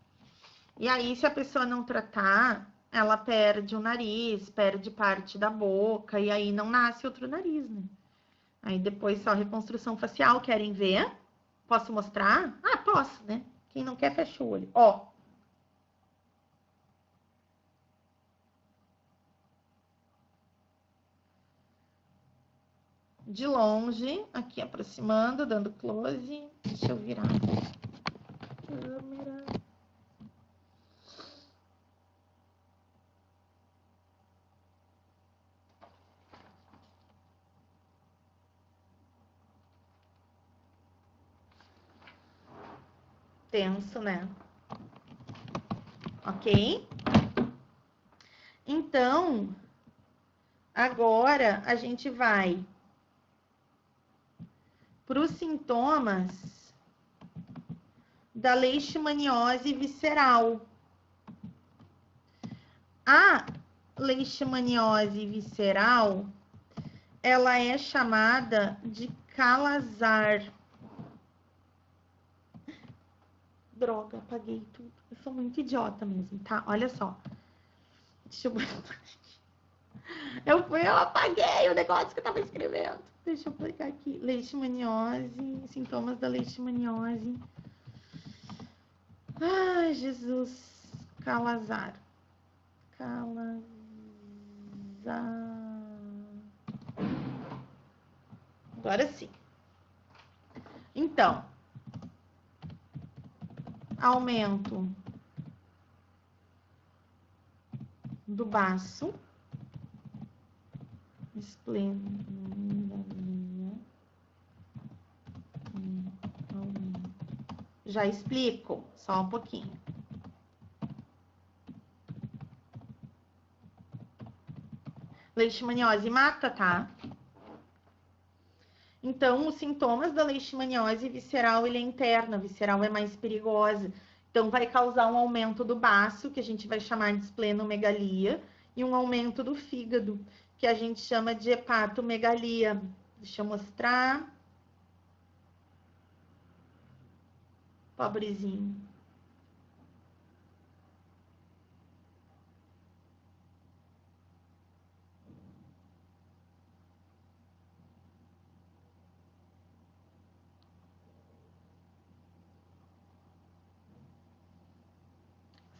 E aí, se a pessoa não tratar, ela perde o nariz, perde parte da boca, e aí não nasce outro nariz, né? Aí depois só reconstrução facial, querem ver? Posso mostrar? Ah, posso, né? Quem não quer, fecha o olho. Ó. De longe, aqui aproximando, dando close. Deixa eu virar a câmera. Tenso, né? Ok? Então, agora a gente vai para os sintomas da leishmaniose visceral. A leishmaniose visceral, ela é chamada de calazar. Droga, apaguei tudo. Eu sou muito idiota mesmo, tá? Olha só. Deixa eu botar aqui. Eu apaguei o negócio que eu tava escrevendo. Deixa eu pegar aqui. Leishmaniose, sintomas da leishmaniose. Ai, Jesus. Calazar. Calazar. Agora sim. Então, aumento do baço, esplenomegalia, já explico, só um pouquinho. Leishmaniose mata, tá? Então, os sintomas da leishmaniose visceral, ele é interna, a visceral é mais perigosa. Então, vai causar um aumento do baço, que a gente vai chamar de esplenomegalia, e um aumento do fígado, que a gente chama de hepatomegalia. Deixa eu mostrar. Pobrezinho.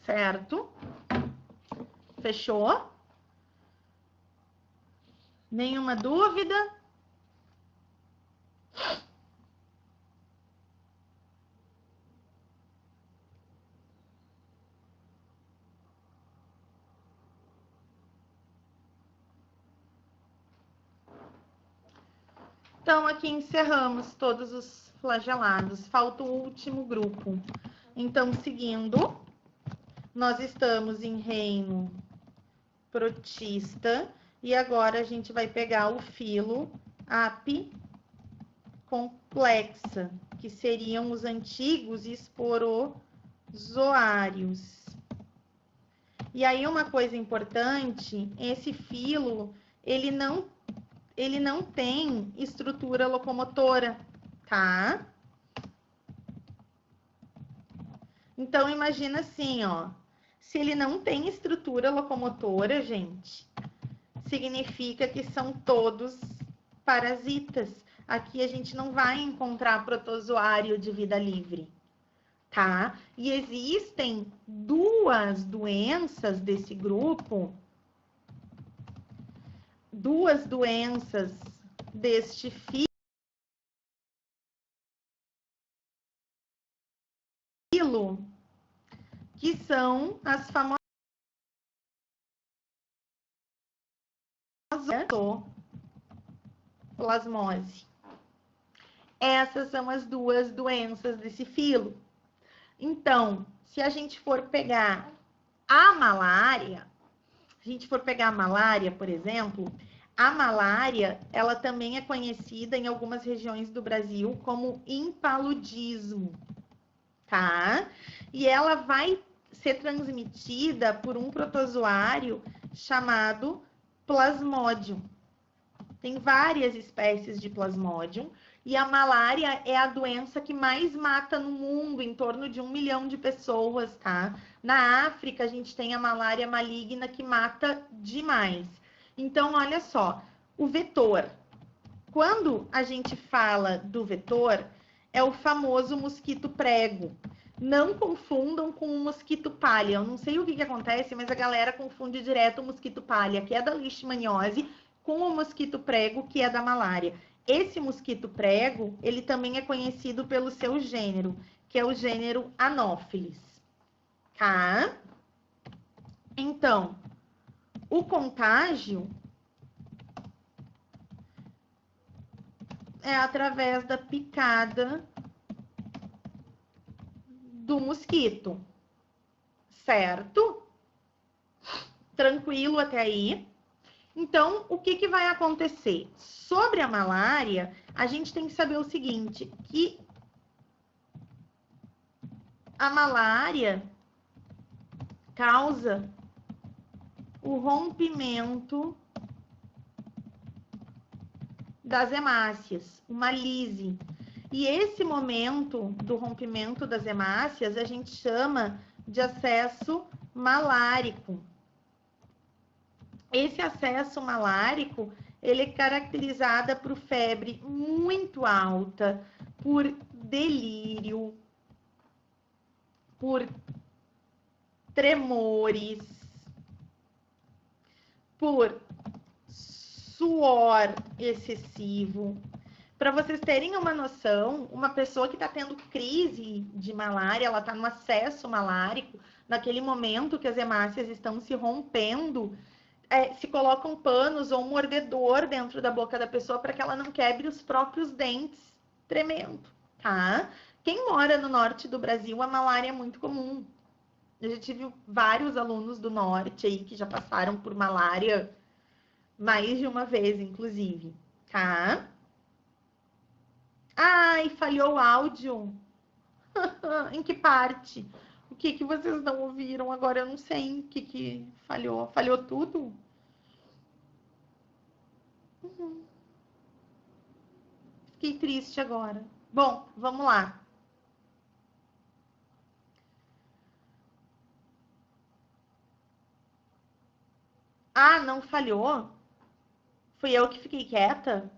Certo? Fechou? Nenhuma dúvida? Então, aqui encerramos todos os flagelados. Falta o último grupo. Então, seguindo, nós estamos em reino protista. E agora a gente vai pegar o filo apicomplexa, que seriam os antigos esporozoários. E aí, uma coisa importante, esse filo, ele não tem estrutura locomotora, tá? Então, imagina assim, ó. Se ele não tem estrutura locomotora, gente, significa que são todos parasitas. Aqui a gente não vai encontrar protozoário de vida livre, tá? E existem duas doenças desse grupo, duas doenças deste filo, que são as famosas plasmose. Essas são as duas doenças desse filo. Então, se a gente for pegar a malária, por exemplo, a malária, ela também é conhecida em algumas regiões do Brasil como impaludismo, tá? E ela vai ser transmitida por um protozoário chamado Plasmodium. Tem várias espécies de Plasmodium, e a malária é a doença que mais mata no mundo, em torno de 1 milhão de pessoas, tá? Na África, a gente tem a malária maligna que mata demais. Então, olha só, o vetor. Quando a gente fala do vetor, é o famoso mosquito prego. Não confundam com o mosquito palha. Eu não sei o que acontece, mas a galera confunde direto o mosquito palha, que é da leishmaniose, com o mosquito prego, que é da malária. Esse mosquito prego, ele também é conhecido pelo seu gênero, que é o gênero Anopheles, tá? Então, o contágio é através da picada do mosquito, certo? Tranquilo até aí? Então, o que vai acontecer? Sobre a malária, a gente tem que saber o seguinte, que a malária causa o rompimento das hemácias, uma lise. E esse momento do rompimento das hemácias a gente chama de acesso malárico. Esse acesso malárico, ele é caracterizado por febre muito alta, por delírio, por tremores, por suor excessivo. Para vocês terem uma noção, uma pessoa que está tendo crise de malária, ela está no acesso malárico, naquele momento que as hemácias estão se rompendo, se colocam panos ou um mordedor dentro da boca da pessoa para que ela não quebre os próprios dentes tremendo, tá? Quem mora no norte do Brasil, a malária é muito comum. Eu já tive vários alunos do norte aí que já passaram por malária mais de uma vez, inclusive, tá? Ai, falhou o áudio. Em que parte? O que vocês não ouviram? Agora eu não sei em que falhou. Falhou tudo? Fiquei triste agora. Bom, vamos lá. Ah, não falhou? Fui eu que fiquei quieta?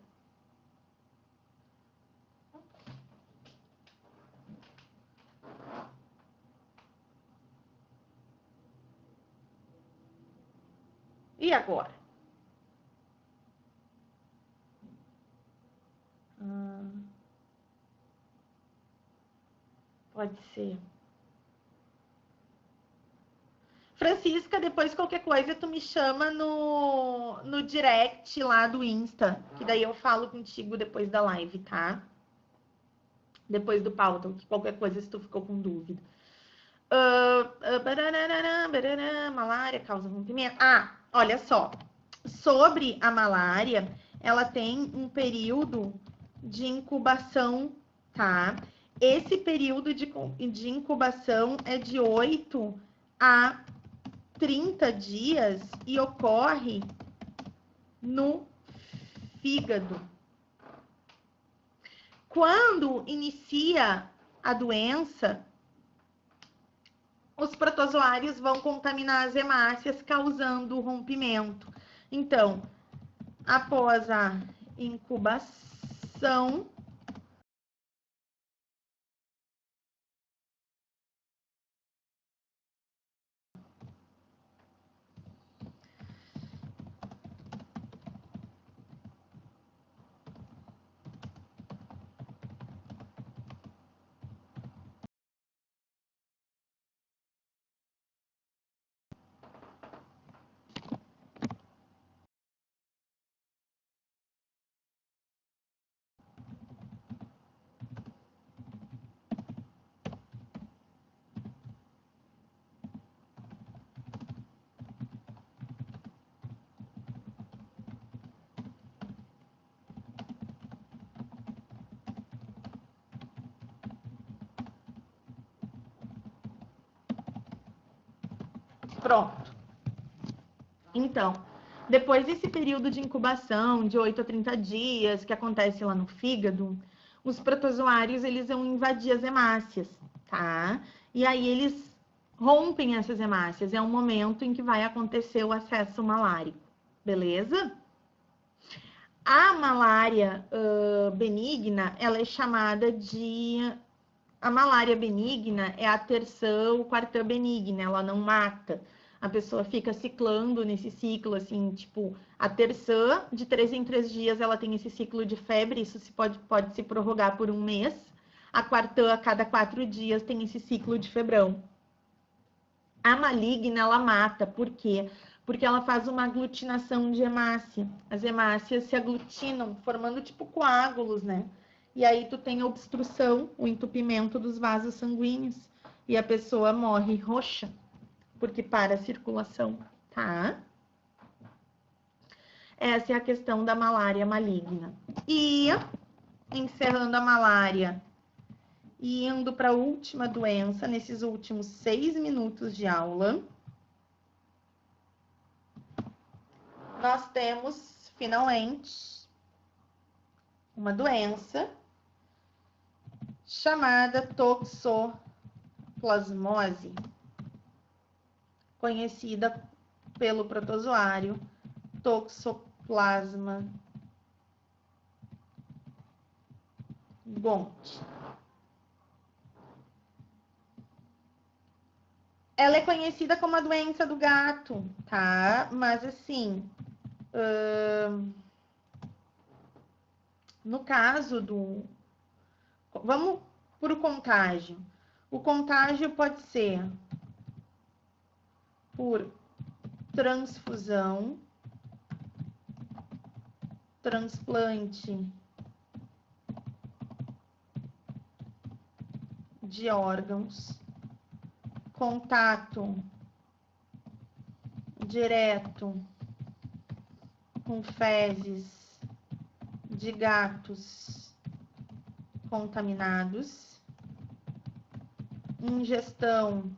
E agora? Pode ser. Francisca, depois qualquer coisa tu me chama no direct lá do Insta, que daí eu falo contigo depois da live, tá? Depois do pauta, qualquer coisa se tu ficou com dúvida. Malária causa rompimento. Ah, olha só. Sobre a malária, ela tem um período de incubação, tá? Esse período de incubação é de 8 a 30 dias e ocorre no fígado. Quando inicia a doença, os protozoários vão contaminar as hemácias, causando o rompimento. Então, após a incubação, pronto. Então, depois desse período de incubação, de 8 a 30 dias, que acontece lá no fígado, os protozoários, eles vão invadir as hemácias, tá? E aí eles rompem essas hemácias. É um momento em que vai acontecer o acesso malárico, beleza? A malária benigna, ela é chamada de... A malária benigna é a terção ou quartã benigna, ela não mata. A pessoa fica ciclando nesse ciclo, assim, tipo, a terçã, de 3 em 3 dias, ela tem esse ciclo de febre, isso pode se prorrogar por 1 mês. A quartã, a cada 4 dias, tem esse ciclo de febrão. A maligna, ela mata, por quê? Porque ela faz uma aglutinação de hemácia. As hemácias se aglutinam, formando, tipo, coágulos, né? E aí tu tem a obstrução, o entupimento dos vasos sanguíneos. E a pessoa morre roxa, porque para a circulação, tá? Essa é a questão da malária maligna. E, encerrando a malária e indo para a última doença, nesses últimos 6 minutos de aula, nós temos, finalmente, uma doença chamada toxoplasmose, conhecida pelo protozoário Toxoplasma gondii. Ela é conhecida como a doença do gato, tá? Mas assim, no caso do... Vamos por o contágio. O contágio pode ser por transfusão, transplante de órgãos, contato direto com fezes de gatos contaminados, ingestão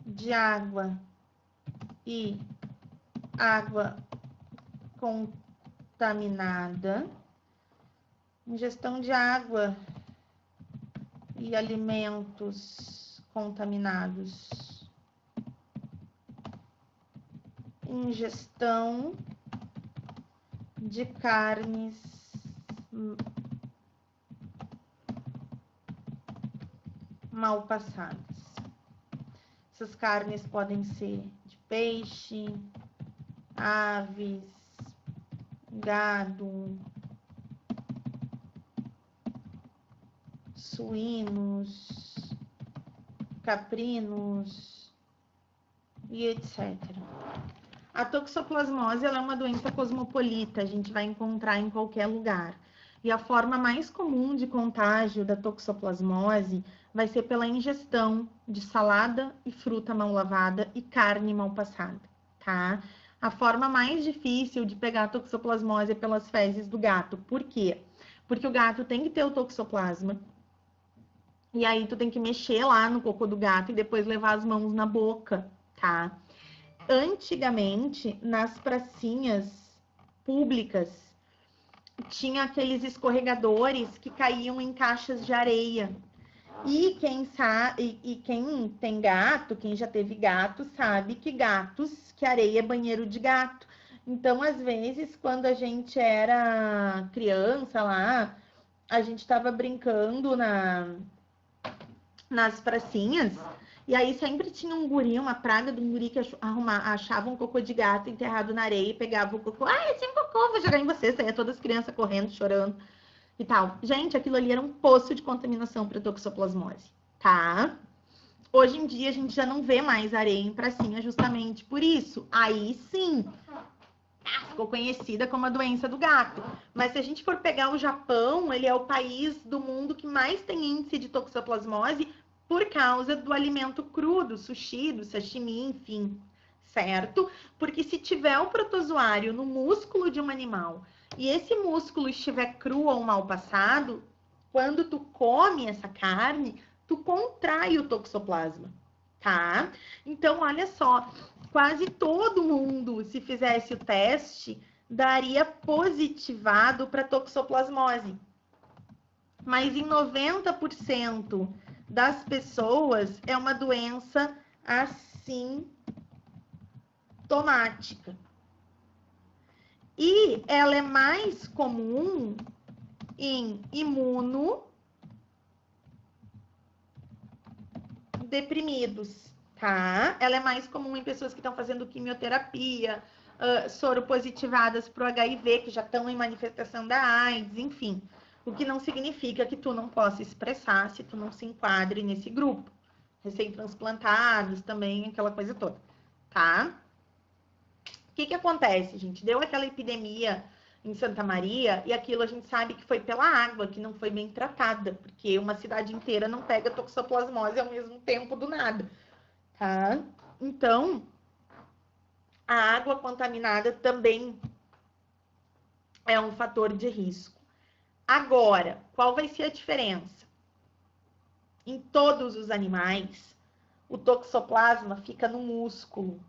de água e água contaminada, ingestão de água e alimentos contaminados, ingestão de carnes mal passadas. Essas carnes podem ser de peixe, aves, gado, suínos, caprinos e etc. A toxoplasmose ela é uma doença cosmopolita, a gente vai encontrar em qualquer lugar. E a forma mais comum de contágio da toxoplasmose vai ser pela ingestão de salada e fruta mal lavada e carne mal passada, tá? A forma mais difícil de pegar a toxoplasmose é pelas fezes do gato. Por quê? Porque o gato tem que ter o toxoplasma. E aí tu tem que mexer lá no cocô do gato e depois levar as mãos na boca, tá? Antigamente, nas pracinhas públicas, tinha aqueles escorregadores que caíam em caixas de areia. E quem tem gato, quem já teve gato, sabe que areia é banheiro de gato. Então, às vezes, quando a gente era criança lá, a gente estava brincando nas pracinhas, e aí sempre tinha um guri, uma praga de um guri que achava um cocô de gato enterrado na areia e pegava o cocô. Ah, esse é um cocô, vou jogar em você. Saía todas as crianças correndo, chorando e tal. Gente, aquilo ali era um poço de contaminação para toxoplasmose, tá? Hoje em dia a gente já não vê mais areia em pracinha justamente por isso. Aí sim, ficou conhecida como a doença do gato. Mas se a gente for pegar o Japão, ele é o país do mundo que mais tem índice de toxoplasmose por causa do alimento cru, do sushi, do sashimi, enfim, certo? Porque se tiver o protozoário no músculo de um animal e esse músculo estiver cru ou mal passado, quando tu come essa carne, tu contrai o toxoplasma, tá? Então, olha só, quase todo mundo, se fizesse o teste, daria positivado para toxoplasmose. Mas em 90% das pessoas é uma doença assintomática. E ela é mais comum em imunodeprimidos, tá? Ela é mais comum em pessoas que estão fazendo quimioterapia, soro positivadas para o HIV, que já estão em manifestação da AIDS, enfim. O que não significa que tu não possa expressar se tu não se enquadre nesse grupo. Recém-transplantados também, aquela coisa toda, tá? O que acontece, gente? Deu aquela epidemia em Santa Maria e aquilo a gente sabe que foi pela água, que não foi bem tratada, porque uma cidade inteira não pega toxoplasmose ao mesmo tempo do nada. tá? Então, a água contaminada também é um fator de risco. Agora, qual vai ser a diferença? Em todos os animais, o toxoplasma fica no músculo.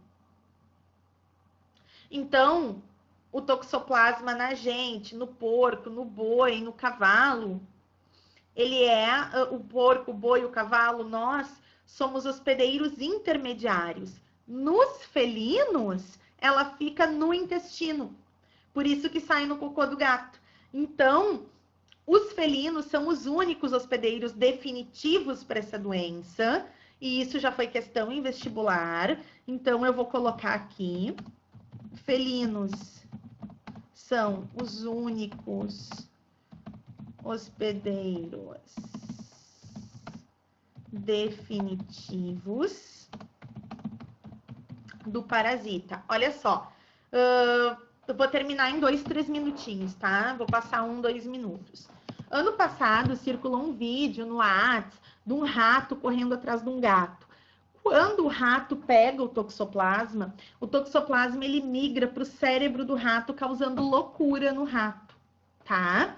Então, o toxoplasma na gente, no porco, no boi, no cavalo, ele é o porco, o boi, o cavalo, nós somos hospedeiros intermediários. Nos felinos, ela fica no intestino. Por isso que sai no cocô do gato. Então, os felinos são os únicos hospedeiros definitivos para essa doença. E isso já foi questão em vestibular. Então, eu vou colocar aqui. Felinos são os únicos hospedeiros definitivos do parasita. Olha só, eu vou terminar em 2, 3 minutinhos, tá? Vou passar 1, 2 minutos. Ano passado, circulou um vídeo no WhatsApp de um rato correndo atrás de um gato. Quando o rato pega o toxoplasma ele migra para o cérebro do rato, causando loucura no rato, tá?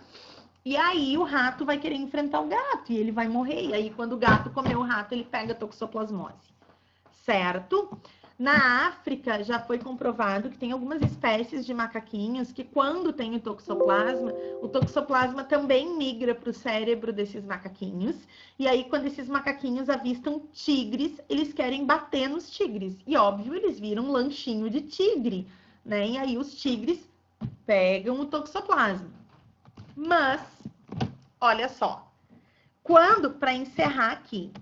E aí o rato vai querer enfrentar o gato e ele vai morrer. E aí quando o gato comer o rato, ele pega a toxoplasmose, certo? Na África já foi comprovado que tem algumas espécies de macaquinhos que quando tem o toxoplasma também migra para o cérebro desses macaquinhos. E aí quando esses macaquinhos avistam tigres, eles querem bater nos tigres. E óbvio, eles viram um lanchinho de tigre, né? E aí os tigres pegam o toxoplasma. Mas, olha só, para encerrar aqui,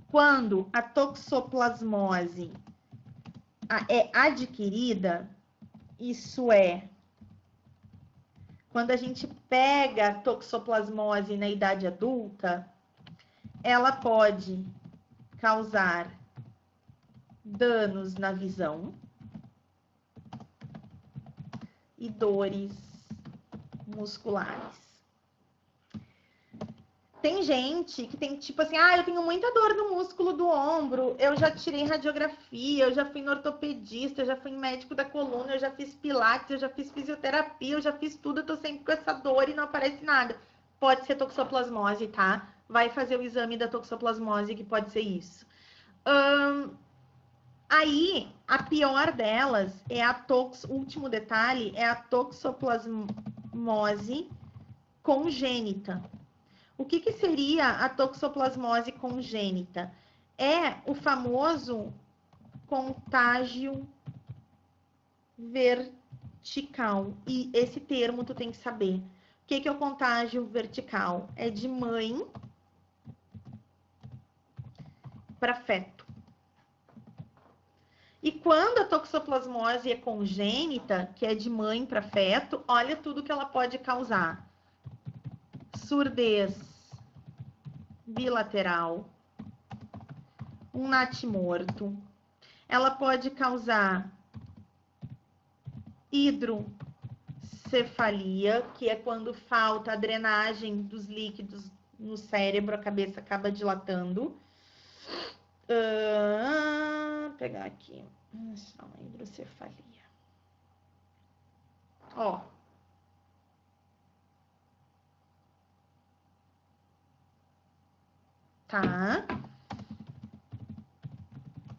quando a toxoplasmose é adquirida, isso é, quando a gente pega a toxoplasmose na idade adulta, ela pode causar danos na visão e dores musculares. Tem gente que tem tipo assim, eu tenho muita dor no músculo do ombro, eu já tirei radiografia, eu já fui no ortopedista, eu já fui em médico da coluna, eu já fiz pilates, eu já fiz fisioterapia, eu já fiz tudo, eu tô sempre com essa dor e não aparece nada. Pode ser toxoplasmose, tá? Vai fazer o exame da toxoplasmose, que pode ser isso. Aí, a pior delas é último detalhe, é a toxoplasmose congênita. O que seria a toxoplasmose congênita? É o famoso contágio vertical. E esse termo tu tem que saber. O que é o contágio vertical? É de mãe para feto. E quando a toxoplasmose é congênita, que é de mãe para feto, olha tudo que ela pode causar. Surdez bilateral, um natimorto. Ela pode causar hidrocefalia, que é quando falta a drenagem dos líquidos no cérebro, a cabeça acaba dilatando. Vou pegar aqui. Hidrocefalia. Ó. Tá?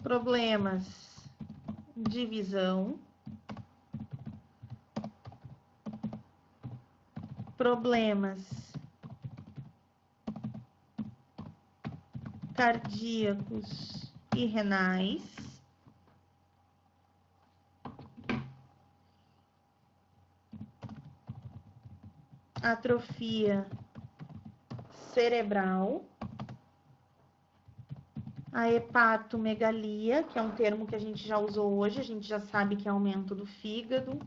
Problemas de visão. Problemas cardíacos e renais. Atrofia cerebral. A hepatomegalia, que é um termo que a gente já usou hoje, a gente já sabe que é aumento do fígado.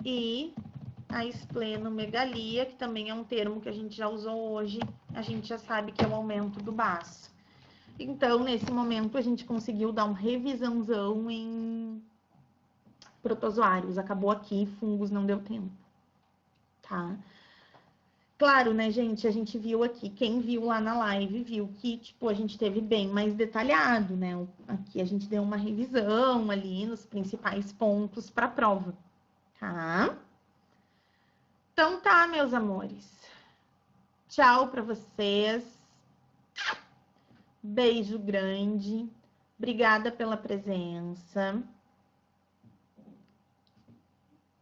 E a esplenomegalia, que também é um termo que a gente já usou hoje, a gente já sabe que é o aumento do baço. Então, nesse momento, a gente conseguiu dar um revisãozão em protozoários. Acabou aqui, fungos não deu tempo, tá? Claro, né, gente? A gente viu aqui, quem viu lá na live viu que, tipo, a gente teve bem mais detalhado, né? Aqui a gente deu uma revisão ali nos principais pontos para a prova, tá? Então tá, meus amores. Tchau para vocês. Beijo grande. Obrigada pela presença.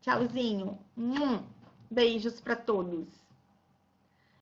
Tchauzinho. Beijos para todos.